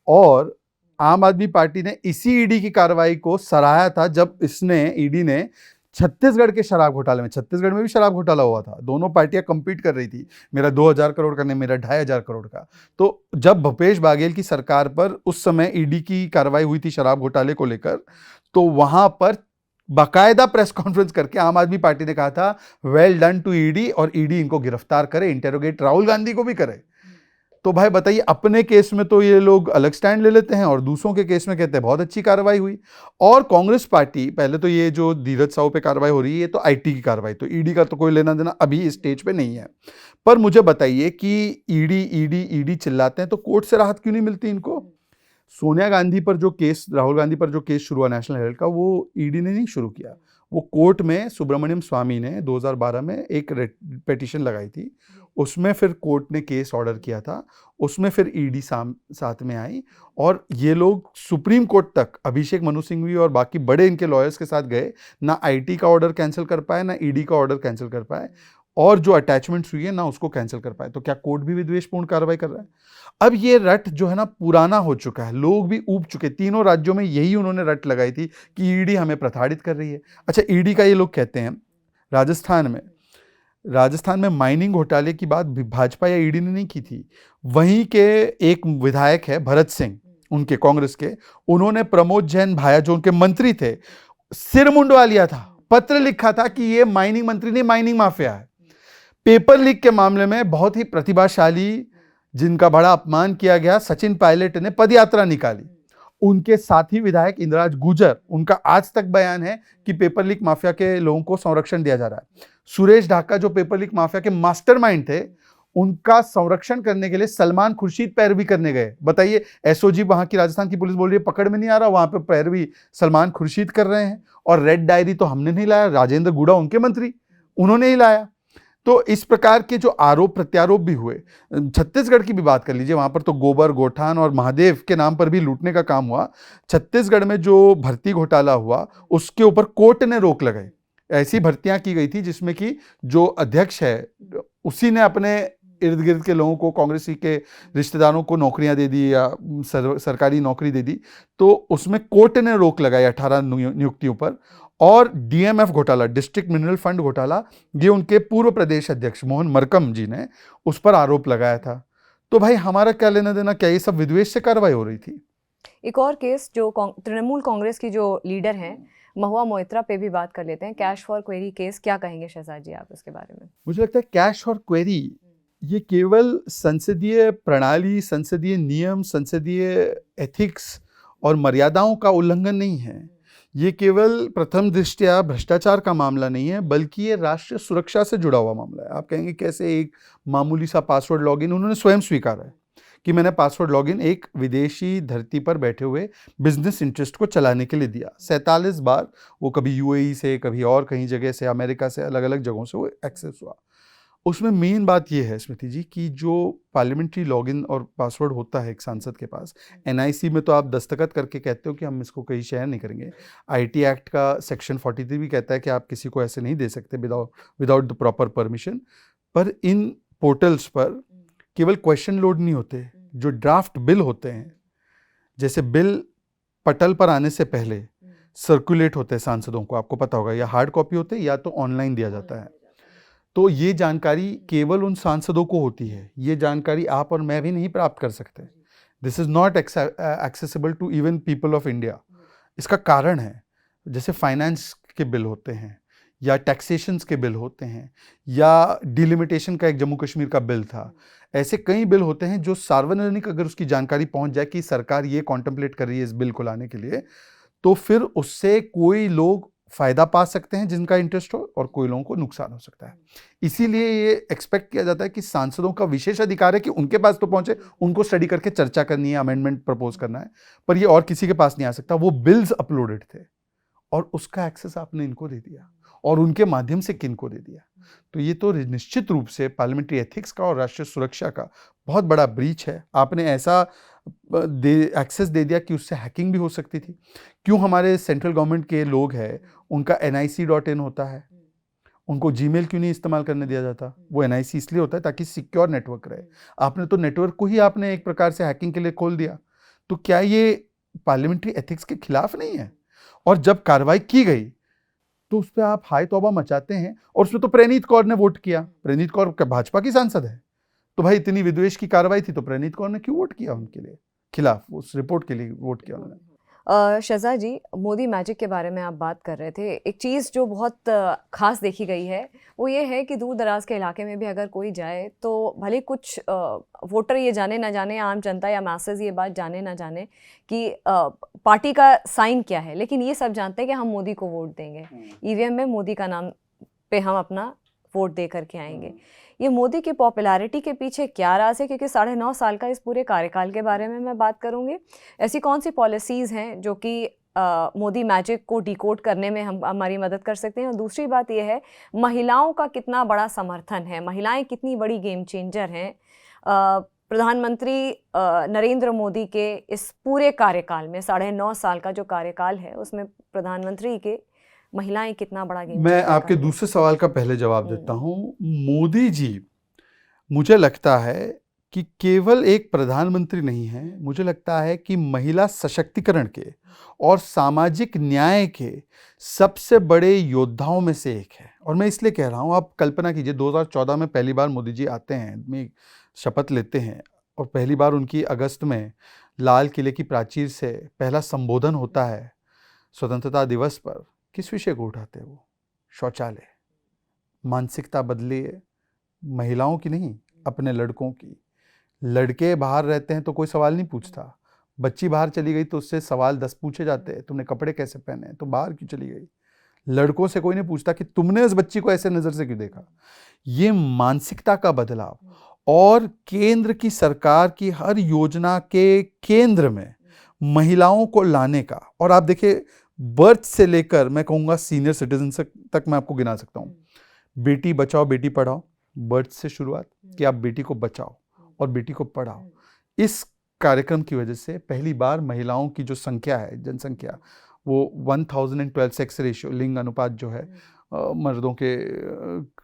और आम आदमी पार्टी ने इसी ईडी की कार्रवाई को सराहा था जब ईडी ने छत्तीसगढ़ के शराब घोटाले में, छत्तीसगढ़ में भी शराब घोटाला हुआ था, दोनों पार्टियां कंपीट कर रही थी, मेरा 2000 करोड़ का नहीं, मेरा 2500 करोड़ का। तो जब भूपेश बाघेल की सरकार पर उस समय ईडी की कार्रवाई हुई थी शराब घोटाले को लेकर, तो वहां पर बाकायदा प्रेस कॉन्फ्रेंस करके आम आदमी पार्टी ने कहा था, वेल डन टू ईडी, और ईडी इनको गिरफ्तार करे, इंटेरोगेट राहुल गांधी को भी करे। तो भाई बताइए, अपने केस में तो ये लोग अलग स्टैंड ले लेते हैं और दूसरों के केस में कहते हैं बहुत अच्छी कार्रवाई हुई। और कांग्रेस पार्टी, पहले तो ये जो धीरज साहू पे कार्रवाई हो रही है, ये तो आईटी की कार्रवाई, तो ईडी का तो कोई लेना देना अभी इस स्टेज पे नहीं है। पर मुझे बताइए कि ईडी ईडी ईडी चिल्लाते हैं तो कोर्ट से राहत क्यों नहीं मिलती इनको? सोनिया गांधी पर जो केस, राहुल गांधी पर जो केस शुरू हुआ नेशनल हेराल्ड का, वो ईडी ने नहीं शुरू किया, वो कोर्ट में सुब्रमण्यम स्वामी ने 2012 में एक पिटीशन लगाई थी, उसमें फिर कोर्ट ने केस ऑर्डर किया था, उसमें फिर ईडी साथ में आई और ये लोग सुप्रीम कोर्ट तक, अभिषेक मनु सिंघवी और बाकी बड़े इनके लॉयर्स के साथ गए, ना आईटी का ऑर्डर कैंसिल कर पाए, ना ईडी का ऑर्डर कैंसिल कर पाए, और जो अटैचमेंट्स हुई है ना उसको कैंसिल कर पाए। तो क्या कोर्ट भी विद्वेषपूर्ण कार्रवाई कर रहा है? अब ये रट जो है ना पुराना हो चुका है, लोग भी ऊब चुके। तीनों राज्यों में यही उन्होंने रट लगाई थी कि ईडी हमें प्रताड़ित कर रही है। अच्छा, ईडी का ये लोग कहते हैं, राजस्थान में माइनिंग घोटाले की बात भाजपा या ईडी ने नहीं की थी, वहीं के एक विधायक है भरत सिंह, उनके कांग्रेस के, उन्होंने प्रमोद जैन भाया जो उनके मंत्री थे, सिर मुंडवा लिया था, पत्र लिखा था कि ये माइनिंग मंत्री नहीं, माइनिंग माफिया है। पेपर लीक के मामले में बहुत ही प्रतिभाशाली जिनका बड़ा अपमान किया गया, सचिन पायलट ने पदयात्रा निकाली। उनके साथी विधायक इंद्राज गुर्जर, उनका आज तक बयान है कि पेपर लीक माफिया के लोगों को संरक्षण दिया जा रहा है। सुरेश ढाका जो पेपर लीक माफिया के मास्टरमाइंड थे, उनका संरक्षण करने के लिए सलमान खुर्शीद पैरवी करने गए। बताइए, एसओजी वहां की राजस्थान की पुलिस बोल रही है पकड़ में नहीं आ रहा, वहां पे पैरवी सलमान खुर्शीद कर रहे हैं। और रेड डायरी तो हमने नहीं लाया, राजेंद्र गुड़ा उनके मंत्री, उन्होंने ही लाया। तो इस प्रकार के जो आरोप प्रत्यारोप भी हुए, छत्तीसगढ़ की भी बात कर लीजिए, वहां पर तो गोबर, गोठान और महादेव के नाम पर भी लूटने का काम हुआ। छत्तीसगढ़ में जो भर्ती घोटाला हुआ, उसके ऊपर कोर्ट ने रोक लगाई। ऐसी भर्तियां की गई थी जिसमें कि जो अध्यक्ष है उसी ने अपने इर्द गिर्द के लोगों को, कांग्रेसी के रिश्तेदारों को नौकरियां दे दी या सरकारी नौकरी दे दी। तो उसमें कोर्ट ने रोक लगाई 18 नियुक्तियों पर। और डीएमएफ घोटाला, डिस्ट्रिक्ट मिनरल फंड घोटाला, ये उनके पूर्व प्रदेश अध्यक्ष मोहन मरकम जी ने उस पर आरोप लगाया था। तो भाई हमारा क्या लेना देना, क्या ये सब विद्वेष से कार्रवाई हो रही थी? एक और केस जो तृणमूल कांग्रेस की जो लीडर हैं महुआ मोइत्रा पे भी बात कर लेते हैं, कैश फॉर क्वेरी केस, क्या कहेंगे शहजाद जी आप इसके बारे में? मुझे लगता है कैश फॉर क्वेरी ये केवल संसदीय प्रणाली, संसदीय नियम, संसदीय एथिक्स और मर्यादाओं का उल्लंघन नहीं है। ये केवल प्रथम दृष्टया भ्रष्टाचार का मामला नहीं है, बल्कि ये राष्ट्रीय सुरक्षा से जुड़ा हुआ मामला है। आप कहेंगे कैसे? एक मामूली सा पासवर्ड लॉगिन, उन्होंने स्वयं स्वीकारा है कि मैंने पासवर्ड लॉगिन एक विदेशी धरती पर बैठे हुए बिजनेस इंटरेस्ट को चलाने के लिए दिया। 47 बार वो कभी यूएई से, कभी और कहीं जगह से, अमेरिका से, अलग अलग जगहों से वो एक्सेस हुआ। उसमें मेन बात ये है स्मृति जी कि जो पार्लियामेंट्री लॉगिन और पासवर्ड होता है एक सांसद के पास, एनआईसी में तो आप दस्तखत करके कहते हो कि हम इसको कहीं शेयर नहीं करेंगे। आईटी एक्ट का सेक्शन 43 भी कहता है कि आप किसी को ऐसे नहीं दे सकते विदाउट द प्रॉपर परमिशन। पर इन पोर्टल्स पर केवल क्वेश्चन लोड नहीं होते, जो ड्राफ्ट बिल होते हैं, जैसे बिल पटल पर आने से पहले सर्कुलेट होते हैं सांसदों को, आपको पता होगा, या हार्ड कॉपी होते हैं या तो ऑनलाइन दिया जाता है। तो ये जानकारी केवल उन सांसदों को होती है, ये जानकारी आप और मैं भी नहीं प्राप्त कर सकते। This is not accessible to even people of India. इसका कारण है, जैसे फाइनेंस के बिल होते हैं या टैक्सेशंस के बिल होते हैं या डिलिमिटेशन का एक जम्मू कश्मीर का बिल था, ऐसे कई बिल होते हैं जो सार्वजनिक अगर उसकी जानकारी पहुंच जाए कि सरकार ये कॉन्टेम्पलेट कर रही है इस बिल को लाने के लिए, तो फिर उससे कोई लोग फायदा पा सकते हैं जिनका इंटरेस्ट हो, और कोई लोगों को नुकसान हो सकता है। इसीलिए ये एक्सपेक्ट किया जाता है कि सांसदों का विशेष अधिकार है कि उनके पास तो पहुंचे, उनको स्टडी करके चर्चा करनी है, अमेंडमेंट प्रपोज करना है, पर ये और किसी के पास नहीं आ सकता। वो बिल्स अपलोडेड थे और उसका एक्सेस आपने इनको दे दिया, और उनके माध्यम से किनको दे दिया। तो ये तो निश्चित रूप से पार्लियामेंट्री एथिक्स का और राष्ट्रीय सुरक्षा का बहुत बड़ा ब्रीच है। आपने ऐसा एक्सेस दे दिया कि उससे हैकिंग भी हो सकती थी। क्यों हमारे सेंट्रल गवर्नमेंट के लोग हैं, उनका nic.in होता है, उनको जीमेल क्यों नहीं इस्तेमाल करने दिया जाता? वो NIC इसलिए होता है ताकि सिक्योर नेटवर्क रहे। आपने तो नेटवर्क को ही आपने एक प्रकार से हैकिंग के लिए खोल दिया। तो क्या ये पार्लियामेंट्री एथिक्स के खिलाफ नहीं है? और जब कार्रवाई की गई तो उस पर आप हाय तौबा मचाते हैं, और उसमें तो प्रणीत कौर ने वोट किया। प्रणीत कौर भाजपा की सांसद है, तो भाई इतनी विद्वेष की कार्रवाई थी तो प्रणीत कौर ने क्यों वोट किया उनके लिए, खिलाफ, उस रिपोर्ट के लिए वोट किया उन्होंने। शहजाद जी, मोदी मैजिक के बारे में आप बात कर रहे थे। एक चीज़ जो बहुत खास देखी गई है वो ये है कि दूर दराज के इलाके में भी अगर कोई जाए तो भले कुछ वोटर ये जाने ना जाने, आम जनता या मैसेज ये बात जाने ना जाने कि पार्टी का साइन क्या है, लेकिन ये सब जानते हैं कि हम मोदी को वोट देंगे, ईवीएम में मोदी का नाम पे हम अपना वोट दे करके आएंगे। ये मोदी की पॉपुलैरिटी के पीछे क्या राज है? क्योंकि 9.5 साल का इस पूरे कार्यकाल के बारे में मैं बात करूंगी। ऐसी कौन सी पॉलिसीज़ हैं जो कि मोदी मैजिक को डिकोड करने में हमारी मदद कर सकते हैं? और दूसरी बात यह है, महिलाओं का कितना बड़ा समर्थन है, महिलाएं कितनी बड़ी गेम चेंजर हैं प्रधानमंत्री नरेंद्र मोदी के इस पूरे कार्यकाल में, 9.5 साल का जो कार्यकाल है उसमें प्रधानमंत्री के महिलाएं कितना बड़ा गेम? मैं आपके दूसरे सवाल का पहले जवाब देता हूं। मोदी जी, मुझे लगता है कि केवल एक प्रधानमंत्री नहीं है, मुझे लगता है कि महिला सशक्तिकरण के और सामाजिक न्याय के सबसे बड़े योद्धाओं में से एक है। और मैं इसलिए कह रहा हूं, आप कल्पना कीजिए 2014 में पहली बार मोदी जी आते हैं, शपथ लेते हैं, और पहली बार उनकी अगस्त में लाल किले की प्राचीर से पहला संबोधन होता है स्वतंत्रता दिवस पर। किस विषय को उठाते हैं वो? शौचालय। मानसिकता बदलिए, महिलाओं की नहीं, अपने लड़कों की। लड़के बाहर रहते हैं तो कोई सवाल नहीं पूछता, बच्ची बाहर चली गई तो उससे सवाल 10 पूछे जाते हैं, तुमने कपड़े कैसे पहने हैं, तो बाहर क्यों चली गई। लड़कों से कोई नहीं पूछता कि तुमने उस बच्ची को ऐसे नजर से क्यों देखा। ये मानसिकता का बदलाव और केंद्र की सरकार की हर योजना के केंद्र में महिलाओं को लाने का, और आप देखिए बर्थ से लेकर मैं कहूँगा सीनियर सिटीजन तक मैं आपको गिना सकता हूँ। बेटी बचाओ बेटी पढ़ाओ, बर्थ से शुरुआत कि आप बेटी को बचाओ और बेटी को पढ़ाओ। इस कार्यक्रम की वजह से पहली बार महिलाओं की जो संख्या है, जनसंख्या, वो 1012 सेक्स रेशियो, लिंग अनुपात जो है मर्दों के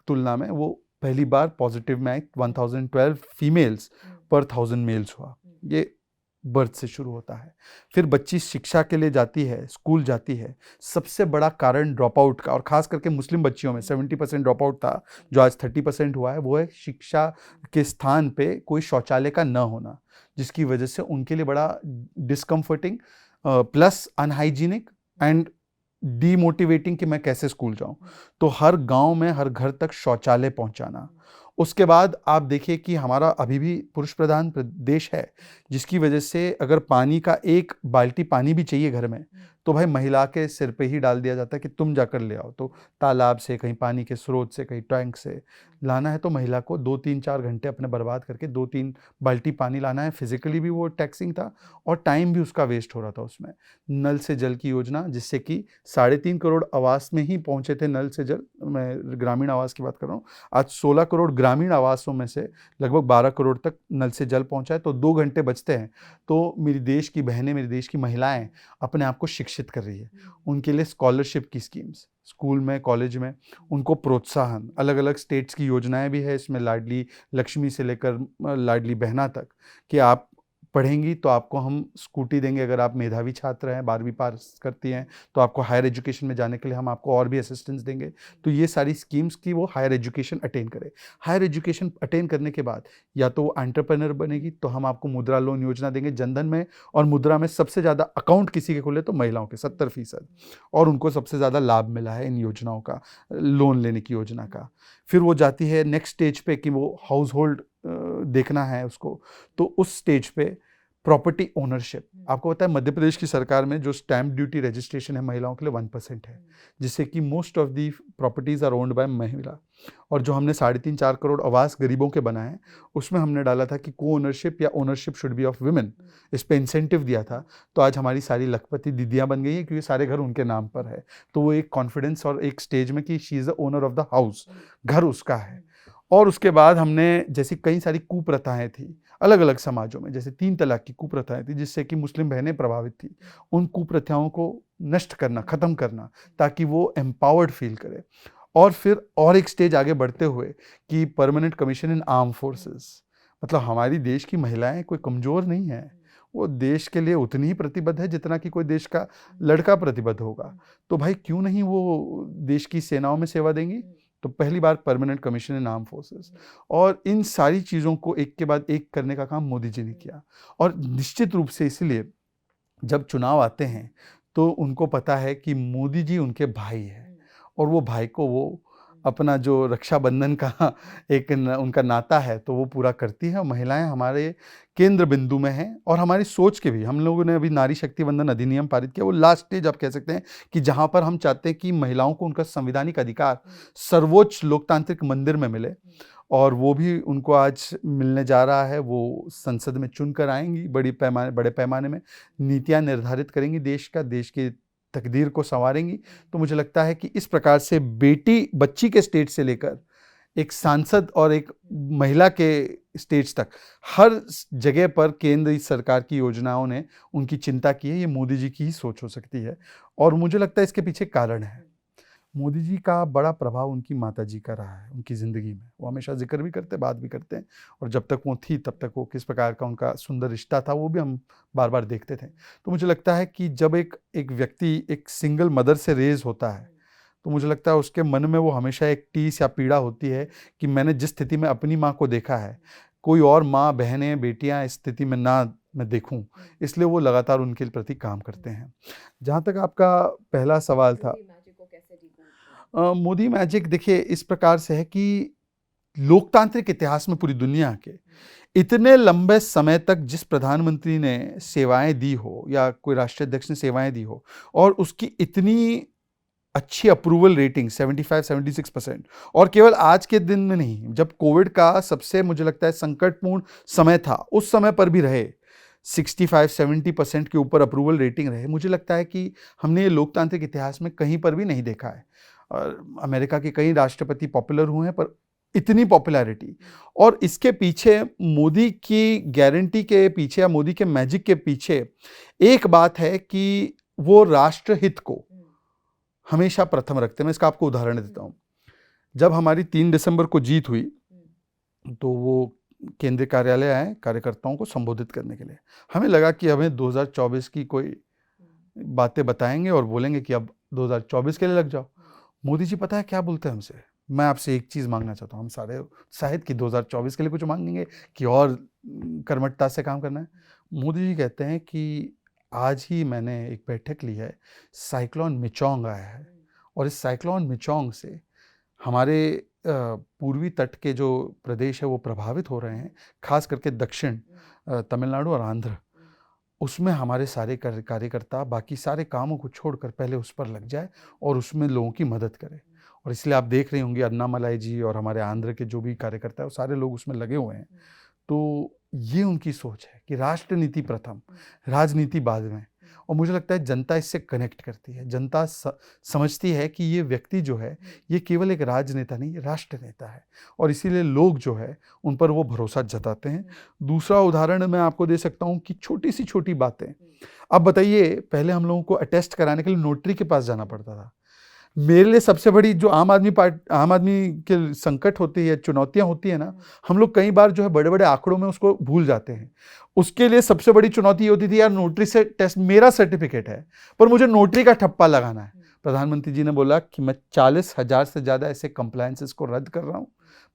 तुलना में, वो पहली बार पॉजिटिव में आई। 1012 फीमेल्स पर 1000 मेल्स हुआ। ये बर्थ से शुरू होता है। फिर बच्ची शिक्षा के लिए जाती है, स्कूल जाती है। सबसे बड़ा कारण ड्रॉप आउट का, और खास करके मुस्लिम बच्चियों में 70% ड्रॉप आउट था, जो आज 30% हुआ है, वो है शिक्षा के स्थान पे कोई शौचालय का न होना, जिसकी वजह से उनके लिए बड़ा discomforting plus unhygienic and demotivating कि मैं कैसे स्कूल जाऊं। तो हर गांव में हर घर तक शौचालय पहुंचाना। उसके बाद आप देखिए कि हमारा अभी भी पुरुष प्रधान देश है, जिसकी वजह से अगर पानी का एक बाल्टी पानी भी चाहिए घर में तो भाई महिला के सिर पे ही डाल दिया जाता है कि तुम जाकर ले आओ। तो तालाब से, कहीं पानी के स्रोत से, कहीं टैंक से लाना है तो महिला को 2-3-4 घंटे अपने बर्बाद करके 2-3 बाल्टी पानी लाना है। फिजिकली भी वो टैक्सिंग था और टाइम भी उसका वेस्ट हो रहा था उसमें। नल से जल की योजना, जिससे कि 3.5 करोड़ आवास में ही पहुंचे थे नल से जल, मैं ग्रामीण आवास की बात कर रहा हूँ। आज 16 करोड़ ग्रामीण आवासों में से लगभग 12 करोड़ तक नल से जल पहुंचा है, तो 2 घंटे बचते हैं। तो मेरी देश की बहनें, मेरे देश की महिलाएं अपने आप को शिक्षित कर रही है। उनके लिए स्कॉलरशिप की स्कीम्स स्कूल में, कॉलेज में, उनको प्रोत्साहन, अलग अलग स्टेट्स की योजनाएं भी है इसमें, लाडली लक्ष्मी से लेकर लाडली बहना तक, कि आप पढ़ेंगी तो आपको हम स्कूटी देंगे। अगर आप मेधावी छात्र हैं, 12वीं पास करती हैं, तो आपको हायर एजुकेशन में जाने के लिए हम आपको और भी असिस्टेंस देंगे। तो ये सारी स्कीम्स की वो हायर एजुकेशन अटेन करे। हायर एजुकेशन अटेन करने के बाद या तो वो एंटरप्रेन्योर बनेगी तो हम आपको मुद्रा लोन योजना देंगे। जनधन में और मुद्रा में सबसे ज़्यादा अकाउंट किसी के खुले तो महिलाओं के 70%, और उनको सबसे ज़्यादा लाभ मिला है इन योजनाओं का, लोन लेने की योजना का। फिर वो जाती है नेक्स्ट स्टेज पे कि वो हाउस होल्ड देखना है उसको, तो उस स्टेज पे प्रॉपर्टी ओनरशिप। आपको पता है मध्य प्रदेश की सरकार में जो स्टैंप ड्यूटी रजिस्ट्रेशन है महिलाओं के लिए 1% है, जिससे कि most of the properties are owned by महिला। और जो हमने 3.5-4 करोड़ आवास गरीबों के बनाए, उसमें हमने डाला था कि को ओनरशिप या ownership should be of women, इस पे इंसेंटिव दिया था। तो आज हमारी सारी लखपति दीदियां बन गई हैं, क्योंकि सारे घर उनके नाम पर है। तो वो एक कॉन्फिडेंस और एक स्टेज में कि she is the owner of the house, घर उसका है। और उसके बाद हमने, जैसी कई सारी कुप्रथाएं थी अलग अलग समाजों में, जैसे 3 तलाक की कुप्रथाएं थी जिससे कि मुस्लिम बहनें प्रभावित थी, उन कुप्रथाओं को नष्ट करना, ख़त्म करना, ताकि वो एम्पावर्ड फील करे। और फिर और एक स्टेज आगे बढ़ते हुए कि permanent commission in arm forces, मतलब हमारी देश की महिलाएं कोई कमज़ोर नहीं है, वो देश के लिए उतनी ही प्रतिबद्ध है जितना कि कोई देश का लड़का प्रतिबद्ध होगा। तो भाई क्यों नहीं वो देश की सेनाओं में सेवा देंगी। तो पहली बार permanent commission in arm forces. और इन सारी चीज़ों को एक के बाद एक करने का काम मोदी जी ने किया। और निश्चित रूप से इसलिए जब चुनाव आते हैं तो उनको पता है कि मोदी जी उनके भाई हैं, और वो भाई को वो अपना जो रक्षाबंधन का एक उनका नाता है तो वो पूरा करती है। महिलाएं हमारे केंद्र बिंदु में हैं, और हमारी सोच के भी, हम लोगों ने अभी नारी शक्ति वंदन अधिनियम पारित किया, वो लास्ट स्टेज आप कह सकते हैं कि जहां पर हम चाहते हैं कि महिलाओं को उनका संवैधानिक अधिकार सर्वोच्च लोकतांत्रिक मंदिर में मिले, और वो भी उनको आज मिलने जा रहा है। वो संसद में चुनकर आएंगी, बड़े पैमाने में नीतियां निर्धारित करेंगी, देश की तकदीर को संवारेंगी। तो मुझे लगता है कि इस प्रकार से बच्ची के स्टेज से लेकर एक सांसद और एक महिला के स्टेज तक हर जगह पर केंद्र सरकार की योजनाओं ने उनकी चिंता की है। ये मोदी जी की ही सोच हो सकती है, और मुझे लगता है इसके पीछे कारण है। मोदी जी का बड़ा प्रभाव उनकी माता जी का रहा है उनकी ज़िंदगी में। वो हमेशा जिक्र भी करते, बात भी करते हैं, और जब तक वो थी तब तक वो किस प्रकार का उनका सुंदर रिश्ता था वो भी हम बार बार देखते थे। तो मुझे लगता है कि जब एक व्यक्ति एक सिंगल मदर से रेज होता है, तो मुझे लगता है उसके मन में वो हमेशा एक टीस या पीड़ा होती है कि मैंने जिस स्थिति में अपनी माँ को देखा है, कोई और माँ, बहनें, बेटियाँ इस स्थिति में ना मैं देखूं, इसलिए वो लगातार उनके प्रति काम करते हैं। जहाँ तक आपका पहला सवाल था, मोदी मैजिक देखिए इस प्रकार से है कि लोकतांत्रिक इतिहास में पूरी दुनिया के इतने लंबे समय तक जिस प्रधानमंत्री ने सेवाएं दी हो या कोई राष्ट्रीय अध्यक्ष ने सेवाएं दी हो और उसकी इतनी अच्छी अप्रूवल रेटिंग 75-76%, और केवल आज के दिन में नहीं, जब कोविड का सबसे मुझे लगता है संकटपूर्ण समय था उस समय पर भी रहे 65-70% के ऊपर अप्रूवल रेटिंग रहे। मुझे लगता है कि हमने ये लोकतांत्रिक इतिहास में कहीं पर भी नहीं देखा है। और अमेरिका के कई राष्ट्रपति पॉपुलर हुए हैं पर इतनी पॉपुलैरिटी, और इसके पीछे मोदी की गारंटी के पीछे या मोदी के मैजिक के पीछे एक बात है कि वो राष्ट्रहित को हमेशा प्रथम रखते हैं। मैं इसका आपको उदाहरण देता हूँ। जब हमारी 3 दिसंबर को जीत हुई तो वो केंद्रीय कार्यालय आए कार्यकर्ताओं को संबोधित करने के लिए। हमें लगा कि हमें 2024 की कोई बातें बताएंगे और बोलेंगे कि अब 2024 के लिए लग जाओ। मोदी जी पता है क्या बोलते हैं हमसे? मैं आपसे एक चीज़ मांगना चाहता हूँ। हम सारे शायद कि 2024 के लिए कुछ मांगेंगे कि और कर्मठता से काम करना है। मोदी जी कहते हैं कि आज ही मैंने एक बैठक ली है, साइक्लोन मिचोंग आया है और इस साइक्लोन मिचोंग से हमारे पूर्वी तट के जो प्रदेश है वो प्रभावित हो रहे हैं, खास करके दक्षिण तमिलनाडु और आंध्र। उसमें हमारे सारे कार्यकर्ता बाकी सारे कामों को छोड़कर पहले उस पर लग जाए और उसमें लोगों की मदद करें। और इसलिए आप देख रहे होंगे अन्नामलाई जी और हमारे आंध्र के जो भी कार्यकर्ता है वो सारे लोग उसमें लगे हुए हैं। तो ये उनकी सोच है कि राष्ट्रनीति प्रथम, राजनीति बाद में। और मुझे लगता है जनता इससे कनेक्ट करती है। जनता समझती है कि ये व्यक्ति जो है ये केवल एक राजनेता नहीं, ये राष्ट्र नेता है, और इसीलिए लोग जो है उन पर वो भरोसा जताते हैं। दूसरा उदाहरण मैं आपको दे सकता हूँ कि छोटी सी छोटी बातें। अब बताइए, पहले हम लोगों को अटेस्ट कराने के लिए नोटरी के पास जाना पड़ता था। मेरे लिए सबसे बड़ी जो आम आदमी के संकट होती है, चुनौतियां होती है ना, हम लोग कई बार जो है बड़े बड़े आंकड़ों में उसको भूल जाते हैं। उसके लिए सबसे बड़ी चुनौती ये होती थी, यार नोटरी से टेस्ट, मेरा सर्टिफिकेट है पर मुझे नोटरी का ठप्पा लगाना है। प्रधानमंत्री जी ने बोला कि मैं 40,000 से ज़्यादा ऐसे कंप्लायंसेस को रद्द कर रहा हूँ,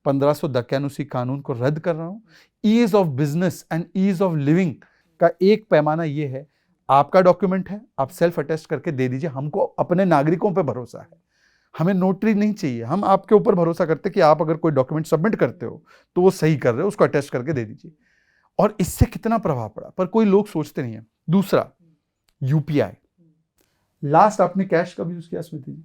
1500 दकियानुसी कानून को रद्द कर रहा हूँ। Ease of business and ease of living का एक पैमाना ये है, आपका डॉक्यूमेंट है, आप सेल्फ अटेस्ट करके दे दीजिए। हमको अपने नागरिकों पे भरोसा है, हमें नोटरी नहीं चाहिए। हम आपके ऊपर भरोसा करते कि आप अगर कोई डॉक्यूमेंट सबमिट करते हो तो वो सही कर रहे हो, उसको अटेस्ट करके दे दीजिए। और इससे कितना प्रभाव पड़ा, पर कोई लोग सोचते नहीं है। दूसरा, यूपीआई। लास्ट आपने कैश कब यूज किया स्मृति जी?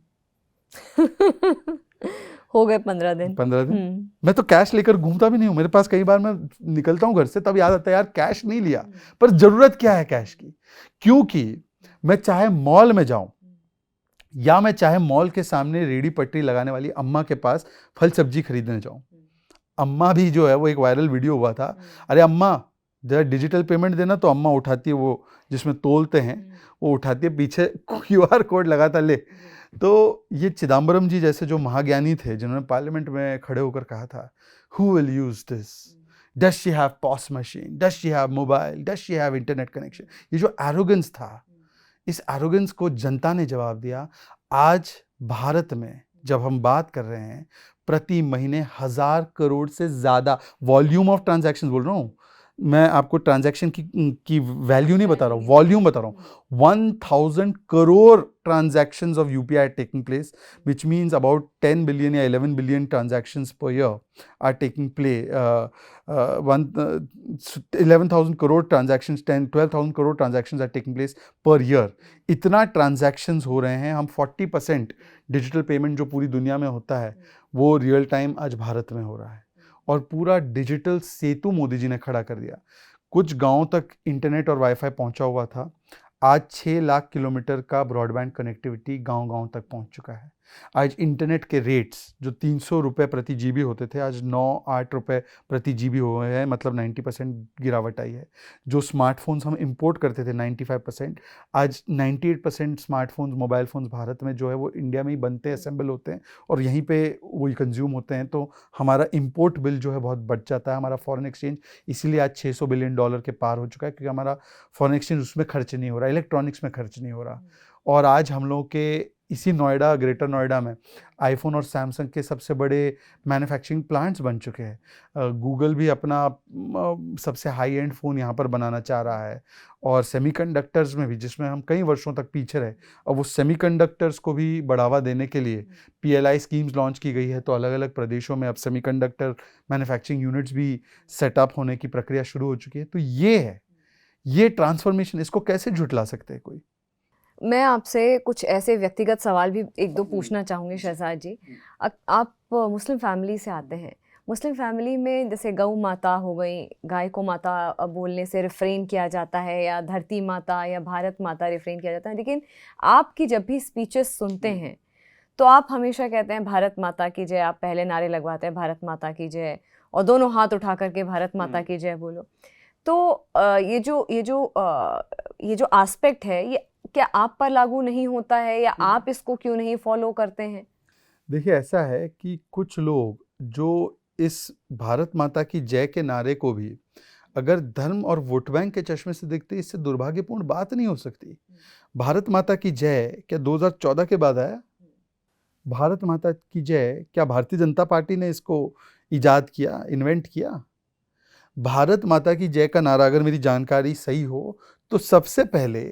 हो गए 15 दिन। 15 दिन। मैं तो कैश लेकर घूमता भी नहीं हूं। मेरे पास कई बार मैं निकलता हूं घर से तब याद आता है यार कैश नहीं लिया, पर जरूरत क्या है कैश की? क्योंकि मैं चाहे मॉल में जाऊं या मैं चाहे मॉल के सामने रेडी पटरी लगाने वाली अम्मा के पास फल सब्जी खरीदने जाऊं, अम्मा भी जो है वो एक वायरल वीडियो हुआ था, अरे अम्मा जरा डिजिटल पेमेंट देना, तो अम्मा उठाती है वो जिसमें तोलते हैं, वो उठाती है, पीछे क्यूआर कोड लगाता ले। तो ये चिदम्बरम जी जैसे जो महाज्ञानी थे जिन्होंने पार्लियामेंट में खड़े होकर कहा था, who will use this, does she have POS machine, does she have mobile, does she have internet connection. ये जो एरोगेंस था, इस एरोगेंस को जनता ने जवाब दिया। आज भारत में जब हम बात कर रहे हैं, प्रति महीने 1000 करोड़ से ज्यादा वॉल्यूम ऑफ ट्रांजैक्शन बोल रहा हूँ मैं, आपको ट्रांजैक्शन की वैल्यू नहीं बता रहा हूँ, वॉल्यूम बता रहा हूँ। 1000 crore transactions of UPI are taking place, which means about 10 billion या 11 billion transactions per year are taking place. 11,000 crore transactions, 12,000 crore transactions are taking place per year. इतना transactions हो रहे हैं। हम 40% डिजिटल पेमेंट जो पूरी दुनिया में होता है वो रियल टाइम आज भारत में हो रहा है, और पूरा डिजिटल सेतु मोदी जी ने खड़ा कर दिया। कुछ गांवों तक इंटरनेट और वाईफाई पहुंचा हुआ था, आज 6 लाख किलोमीटर का ब्रॉडबैंड कनेक्टिविटी गांव-गांव तक पहुंच चुका है। आज इंटरनेट के रेट्स जो 300 रुपये प्रति जीबी होते थे, आज 9-8 रुपये प्रति जीबी हो गए हैं, मतलब 90% गिरावट आई है। जो स्मार्टफोन्स हम इंपोर्ट करते थे 95%, आज 98% स्मार्टफोन्स, मोबाइल फ़ोन्स भारत में जो है वो इंडिया में ही बनते हैं, असेंबल होते हैं और यहीं पे वही कंज्यूम होते हैं। तो हमारा इंपोर्ट बिल जो है बहुत बढ़ जाता है। हमारा फॉरेन एक्सचेंज इसीलिए आज $600 बिलियन के पार हो चुका है, क्योंकि हमारा फॉरेन एक्सचेंज उसमें खर्च नहीं हो रहा, इलेक्ट्रॉनिक्स में खर्च नहीं हो रहा। और आज हम लोगों के इसी नोएडा, ग्रेटर नोएडा में आईफोन और सैमसंग के सबसे बड़े मैन्युफैक्चरिंग प्लांट्स बन चुके हैं। गूगल भी अपना सबसे हाई एंड फ़ोन यहाँ पर बनाना चाह रहा है। और सेमीकंडक्टर्स में भी, जिसमें हम कई वर्षों तक पीछे रहे, और वो सेमीकंडक्टर्स को भी बढ़ावा देने के लिए पीएलआई स्कीम्स लॉन्च की गई है। तो अलग अलग प्रदेशों में अब सेमीकंडक्टर मैन्युफैक्चरिंग यूनिट्स भी सेटअप होने की प्रक्रिया शुरू हो चुकी है। तो ये है, ये ट्रांसफॉर्मेशन, इसको कैसे झुटला सकते हैं कोई? मैं आपसे कुछ ऐसे व्यक्तिगत सवाल भी एक दो पूछना चाहूँगी शहजाद जी। आप मुस्लिम फैमिली से आते हैं। मुस्लिम फैमिली में जैसे गौ माता हो गई, गाय को माता बोलने से रिफ्रेन किया जाता है, या धरती माता या भारत माता रिफ्रेन किया जाता है। लेकिन आपकी जब भी स्पीचेस सुनते हैं तो आप हमेशा कहते हैं भारत माता की जय। आप पहले नारे लगवाते हैं भारत माता की जय, और दोनों हाथ उठा करके भारत माता की जय बोलो। तो ये जो एस्पेक्ट है, ये क्या आप पर लागू नहीं होता है, या आप इसको क्यों नहीं फॉलो करते हैं? देखिए, ऐसा है कि कुछ लोग जो इस भारत माता की जय के नारे को भी अगर धर्म और वोट बैंक के चश्मे से देखते हैं, इससे दुर्भाग्यपूर्ण बात नहीं हो सकती। भारत माता की जय क्या 2014 के बाद आया? भारत माता की जय क्या भारतीय जनता पार्टी ने इसको इजाद किया, इन्वेंट किया? भारत माता की जय का नारा, अगर मेरी जानकारी सही हो, तो सबसे पहले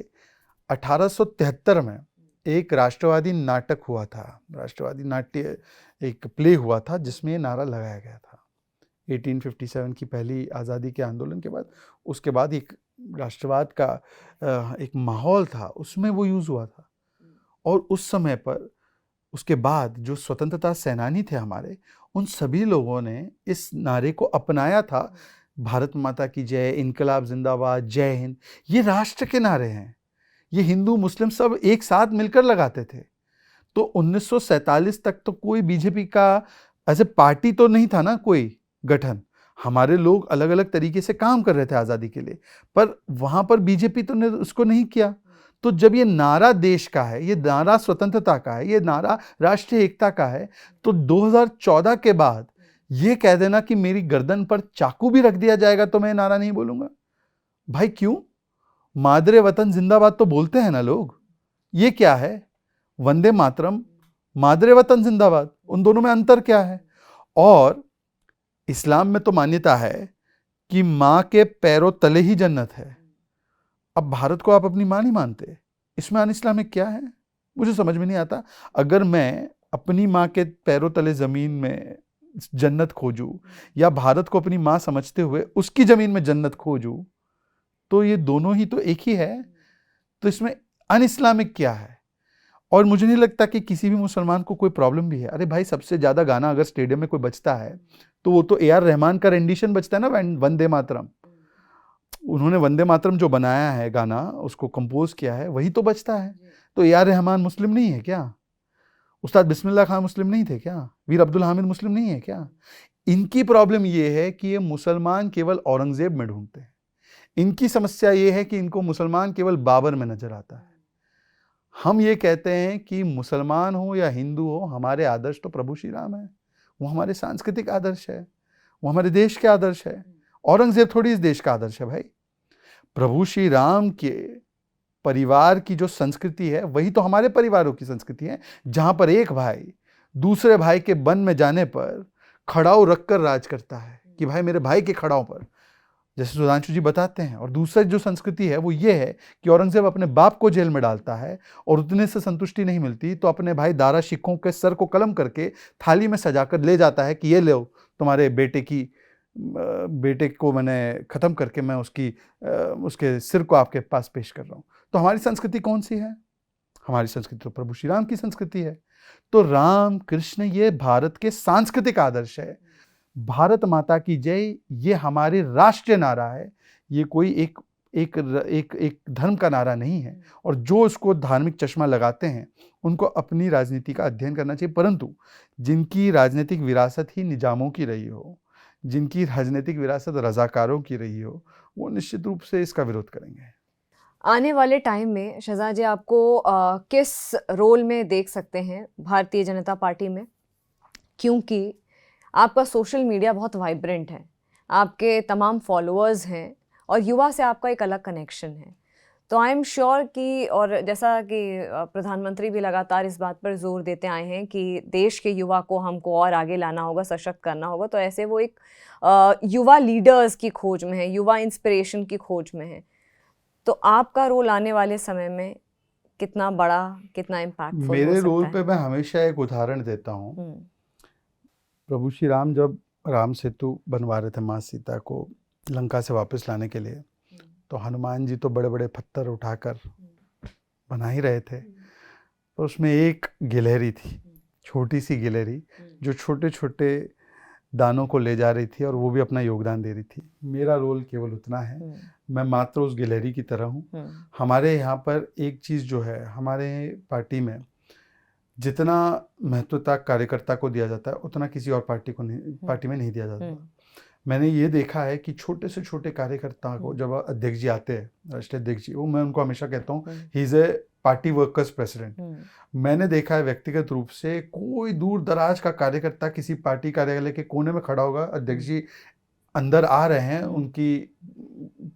1873 में एक राष्ट्रवादी नाटक हुआ था, राष्ट्रवादी नाट्य एक प्ले हुआ था, जिसमें ये नारा लगाया गया था 1857 की पहली आज़ादी के आंदोलन के बाद। उसके बाद एक राष्ट्रवाद का एक माहौल था, उसमें वो यूज़ हुआ था। और उस समय पर, उसके बाद जो स्वतंत्रता सेनानी थे हमारे, उन सभी लोगों ने इस नारे को अपनाया था। भारत माता की जय, इनकलाब जिंदाबाद, जय हिंद, ये राष्ट्र के नारे हैं। ये हिंदू मुस्लिम सब एक साथ मिलकर लगाते थे। तो 1947 तक तो कोई बीजेपी का ऐसे पार्टी तो नहीं था ना, कोई गठन। हमारे लोग अलग अलग तरीके से काम कर रहे थे आज़ादी के लिए, पर वहाँ पर बीजेपी तो ने उसको नहीं किया। तो जब ये नारा देश का है, ये नारा स्वतंत्रता का है, ये नारा राष्ट्रीय एकता का है, तो 2014 के बाद ये कह देना कि मेरी गर्दन पर चाकू भी रख दिया जाएगा तो मैं नारा नहीं बोलूंगा, भाई क्यों? मादरे वतन जिंदाबाद तो बोलते हैं ना लोग। ये क्या है? वंदे मातरम, मादरे वतन जिंदाबाद, उन दोनों में अंतर क्या है? और इस्लाम में तो मान्यता है कि माँ के पैरों तले ही जन्नत है। अब भारत को आप अपनी माँ नहीं मानते, इसमें अन इस्लामिक क्या है? मुझे समझ में नहीं आता। अगर मैं अपनी माँ के पैरों तले जमीन में जन्नत खोजूं, या भारत को अपनी माँ समझते हुए उसकी जमीन में जन्नत खोजूं, तो ये दोनों ही तो एक ही है। तो इसमें अन इस्लामिक क्या है? और मुझे नहीं लगता कि किसी भी मुसलमान को कोई प्रॉब्लम भी है। अरे भाई, सबसे ज्यादा गाना अगर स्टेडियम में कोई बजता है तो वो तो ए.आर. रहमान का रेंडिशन बजता है ना, वंदे मातरम। उन्होंने वंदे मातरम जो बनाया है गाना, उसको कंपोज किया है, वही तो बजता है। तो ए.आर. रहमान मुस्लिम नहीं है क्या? उस्ताद बिस्मिल्लाह खान मुस्लिम नहीं थे क्या? वीर अब्दुल हामिद मुस्लिम नहीं है क्या? इनकी प्रॉब्लम ये है कि ये मुसलमान केवल औरंगजेब में ढूंढते हैं। इनकी समस्या ये है कि इनको मुसलमान केवल बाबर में नजर आता है। हम ये कहते हैं कि मुसलमान हो या हिंदू हो, हमारे आदर्श तो प्रभु श्री राम है। वो हमारे सांस्कृतिक आदर्श है, वो हमारे देश के आदर्श है। औरंगजेब थोड़ी इस देश का आदर्श है भाई। प्रभु श्री राम के परिवार की जो संस्कृति है, वही तो हमारे परिवारों की संस्कृति है, जहां पर एक भाई दूसरे भाई के बन में जाने पर खड़ाऊ रखकर राज करता है कि भाई मेरे भाई के खड़ाऊ पर, जैसे सुधांशु जी बताते हैं। और दूसरी जो संस्कृति है वो ये है कि औरंगजेब अपने बाप को जेल में डालता है, और उतने से संतुष्टि नहीं मिलती तो अपने भाई दारा शिकों के सर को कलम करके थाली में सजाकर ले जाता है कि ये लो, तुम्हारे बेटे को मैंने ख़त्म करके मैं उसके सिर को आपके पास पेश कर रहा हूँ। तो हमारी संस्कृति कौन सी है? हमारी संस्कृति तो प्रभु श्री राम की संस्कृति है। तो राम कृष्ण ये भारत के सांस्कृतिक आदर्श है। भारत माता की जय ये हमारे राष्ट्रीय नारा है। ये कोई एक धर्म का नारा नहीं है। और जो उसको धार्मिक चश्मा लगाते हैं उनको अपनी राजनीति का अध्ययन करना चाहिए, परंतु जिनकी राजनीतिक विरासत ही निजामों की रही हो, जिनकी राजनीतिक विरासत रजाकारों की रही हो, वो निश्चित रूप से इसका विरोध करेंगे। आने वाले टाइम में शहजाद जी आपको किस रोल में देख सकते हैं भारतीय जनता पार्टी में? क्योंकि आपका सोशल मीडिया बहुत वाइब्रेंट है, आपके तमाम फॉलोअर्स हैं, और युवा से आपका एक अलग कनेक्शन है। तो आई एम श्योर कि, और जैसा कि प्रधानमंत्री भी लगातार इस बात पर जोर देते आए हैं कि देश के युवा को हमको और आगे लाना होगा, सशक्त करना होगा, तो ऐसे वो एक युवा लीडर्स की खोज में है, युवा इंस्पिरेशन की खोज में है। तो आपका रोल आने वाले समय में कितना बड़ा, कितना इम्पैक्टफुल हो मेरे सकता रोल है? पे मैं हमेशा एक उदाहरण देता हूँ। प्रभु श्री राम जब राम सेतु बनवा रहे थे माँ सीता को लंका से वापस लाने के लिए, तो हनुमान जी तो बड़े बड़े पत्थर उठाकर बना ही रहे थे, तो उसमें एक गिलहरी थी, छोटी सी गिलहरी, जो छोटे छोटे दानों को ले जा रही थी और वो भी अपना योगदान दे रही थी। मेरा रोल केवल उतना है, मैं मात्र उस गिलहरी की तरह हूँ। हमारे यहाँ पर एक चीज़ जो है, हमारे पार्टी में जितना महत्वता कार्यकर्ता को दिया जाता है उतना किसी और पार्टी में नहीं दिया जाता। मैंने ये देखा है कि छोटे से छोटे कार्यकर्ता को जब अध्यक्ष जी आते हैं, राष्ट्रीय अध्यक्ष जी, वो मैं उनको हमेशा कहता हूँ he is a party workers president. मैंने देखा है व्यक्तिगत रूप से कोई दूर दराज का कार्यकर्ता किसी पार्टी कार्यालय के कोने में खड़ा होगा, अध्यक्ष जी अंदर आ रहे हैं, उनकी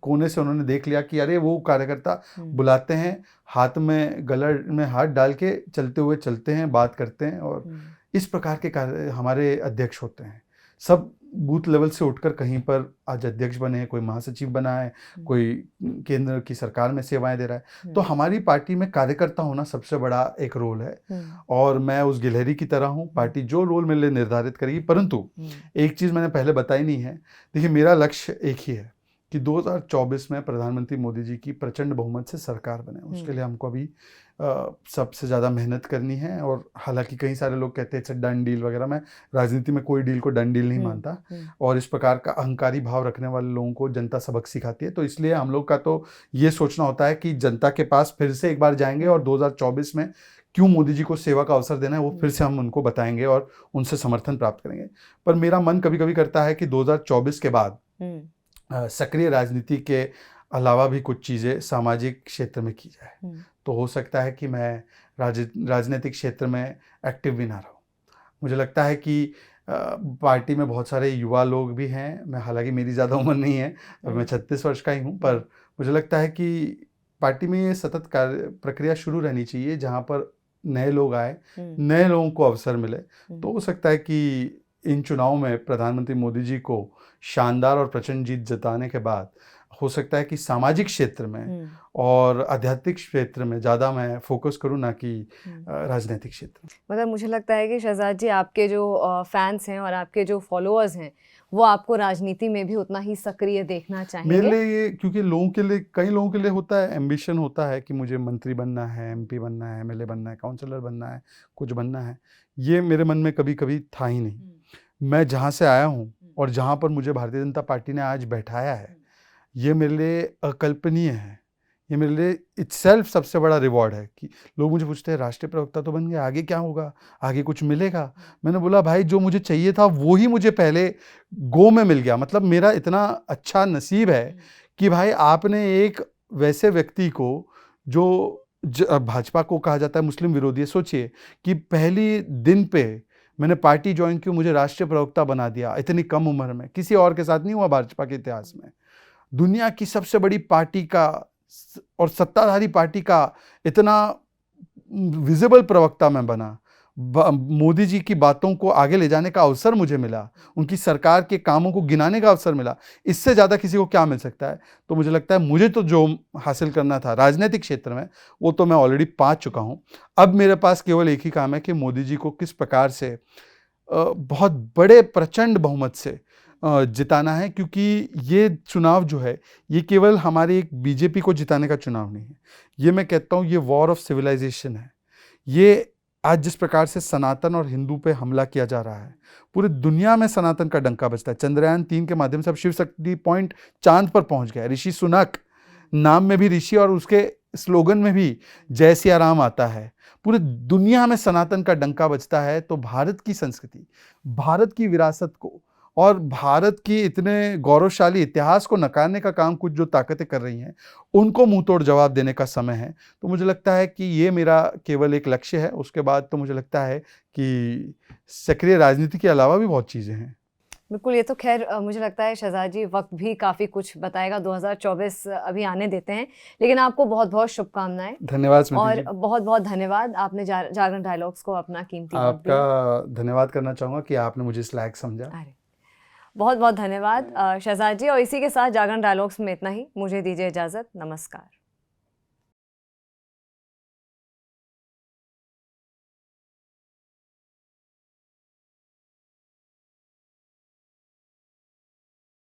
कोने से उन्होंने देख लिया कि अरे वो कार्यकर्ता बुलाते हैं, हाथ में गला में हाथ डाल के चलते हुए चलते हैं, बात करते हैं, और इस प्रकार के हमारे अध्यक्ष होते हैं। सब बूथ लेवल से उठकर कहीं पर आज अध्यक्ष बने, कोई महासचिव बना है, कोई केंद्र की सरकार में सेवाएं दे रहा है। तो हमारी पार्टी में कार्यकर्ता होना सबसे बड़ा एक रोल है, और मैं उस गिलहरी की तरह हूँ। पार्टी जो रोल मेरे लिए निर्धारित करेगी, परंतु एक चीज़ मैंने पहले बताई नहीं है। देखिए, मेरा लक्ष्य एक ही है कि 2024 में प्रधानमंत्री मोदी जी की प्रचंड बहुमत से सरकार बने। उसके लिए हमको अभी सबसे ज़्यादा मेहनत करनी है। और हालांकि कई सारे लोग कहते हैं इट्स डन डील वगैरह, मैं राजनीति में कोई डील को डन डील नहीं मानता, और इस प्रकार का अहंकारी भाव रखने वाले लोगों को जनता सबक सिखाती है। तो इसलिए हम लोग का तो ये सोचना होता है कि जनता के पास फिर से एक बार जाएंगे और 2024 में क्यों मोदी जी को सेवा का अवसर देना है वो फिर से हम उनको बताएंगे और उनसे समर्थन प्राप्त करेंगे। पर मेरा मन कभी कभी करता है कि 2024 के बाद सक्रिय राजनीति के अलावा भी कुछ चीज़ें सामाजिक क्षेत्र में की जाए। तो हो सकता है कि मैं राजनीतिक क्षेत्र में एक्टिव भी ना रहूं। मुझे लगता है कि पार्टी में बहुत सारे युवा लोग भी हैं। मैं, हालांकि मेरी ज़्यादा उम्र नहीं है, मैं 36 वर्ष का ही हूं, पर मुझे लगता है कि पार्टी में ये सतत प्रक्रिया शुरू रहनी चाहिए जहां पर नए लोग आए, नए लोगों को अवसर मिले। तो हो सकता है कि इन चुनाव में प्रधानमंत्री मोदी जी को शानदार और प्रचंड जीत जताने के बाद हो सकता है कि सामाजिक क्षेत्र में और आध्यात्मिक क्षेत्र में ज़्यादा मैं फोकस करूं, ना कि राजनीतिक क्षेत्र में। मतलब मुझे लगता है कि शहजाद जी, आपके जो फैंस हैं और आपके जो फॉलोअर्स हैं वो आपको राजनीति में भी उतना ही सक्रिय देखना चाहेंगे। मेरे लिए ये, क्योंकि लोगों के लिए, कई लोगों के लिए होता है, एम्बिशन होता है कि मुझे मंत्री बनना है, MP बनना है, MLA बनना है, काउंसलर बनना है, कुछ बनना है। ये मेरे मन में कभी कभी था ही नहीं। मैं जहाँ से आया हूँ और जहाँ पर मुझे भारतीय जनता पार्टी ने आज बैठाया है, ये मेरे लिए अकल्पनीय है। ये मेरे लिए इटसेल्फ सबसे बड़ा रिवॉर्ड है कि लोग मुझे पूछते हैं राष्ट्रीय प्रवक्ता तो बन गया, आगे क्या होगा, आगे कुछ मिलेगा? मैंने बोला भाई, जो मुझे चाहिए था वो ही मुझे पहले गो में मिल गया। मतलब मेरा इतना अच्छा नसीब है कि भाई आपने एक वैसे व्यक्ति को, जो भाजपा को कहा जाता है मुस्लिम विरोधी, सोचिए कि पहली दिन पे मैंने पार्टी ज्वाइन की, मुझे राष्ट्रीय प्रवक्ता बना दिया इतनी कम उम्र में। किसी और के साथ नहीं हुआ भाजपा के इतिहास में। दुनिया की सबसे बड़ी पार्टी का और सत्ताधारी पार्टी का इतना विजिबल प्रवक्ता मैं बना। मोदी जी की बातों को आगे ले जाने का अवसर मुझे मिला, उनकी सरकार के कामों को गिनाने का अवसर मिला। इससे ज़्यादा किसी को क्या मिल सकता है? तो मुझे लगता है मुझे तो जो हासिल करना था राजनीतिक क्षेत्र में वो तो मैं ऑलरेडी पा चुका हूँ। अब मेरे पास केवल एक ही काम है कि मोदी जी को किस प्रकार से बहुत बड़े प्रचंड बहुमत से जिताना है। क्योंकि ये चुनाव जो है ये केवल हमारे एक बीजेपी को जिताने का चुनाव नहीं है, ये मैं कहता हूँ ये वॉर ऑफ सिविलाइजेशन है। ये आज जिस प्रकार से सनातन और हिंदू पे हमला किया जा रहा है, पूरी दुनिया में सनातन का डंका बजता है। चंद्रयान 3 के माध्यम से अब शिव शक्ति पॉइंट चांद पर पहुंच गया है। ऋषि सुनक, नाम में भी ऋषि और उसके स्लोगन में भी जय सिया राम आता है। पूरी दुनिया में सनातन का डंका बजता है। तो भारत की संस्कृति, भारत की विरासत को और भारत की इतने गौरवशाली इतिहास को नकारने का काम कुछ जो ताकतें कर रही हैं, उनको मुंह तोड़ जवाब देने का समय है। तो मुझे लगता है कि ये मेरा केवल एक लक्ष्य है। उसके बाद तो मुझे लगता है कि सक्रिय राजनीति के अलावा भी बहुत चीज़ें हैं। बिल्कुल, ये तो ख़ैर मुझे लगता है शहज़ाद जी वक़्त भी काफ़ी कुछ बताएगा, 2024 अभी आने देते हैं। लेकिन आपको बहुत-बहुत शुभकामनाएँ धन्यवाद स्मृति और जी। बहुत-बहुत धन्यवाद आपने जागरण डायलॉग्स को अपना कीमती वक़्त आपका दिया। धन्यवाद करना चाहूँगा कि आपने मुझे इस लायक समझा। अरे! बहुत-बहुत धन्यवाद शहज़ाद जी और इसी के साथ जागरण डायलॉग्स में इतना ही। मुझे दीजिए इजाज़त। नमस्कार।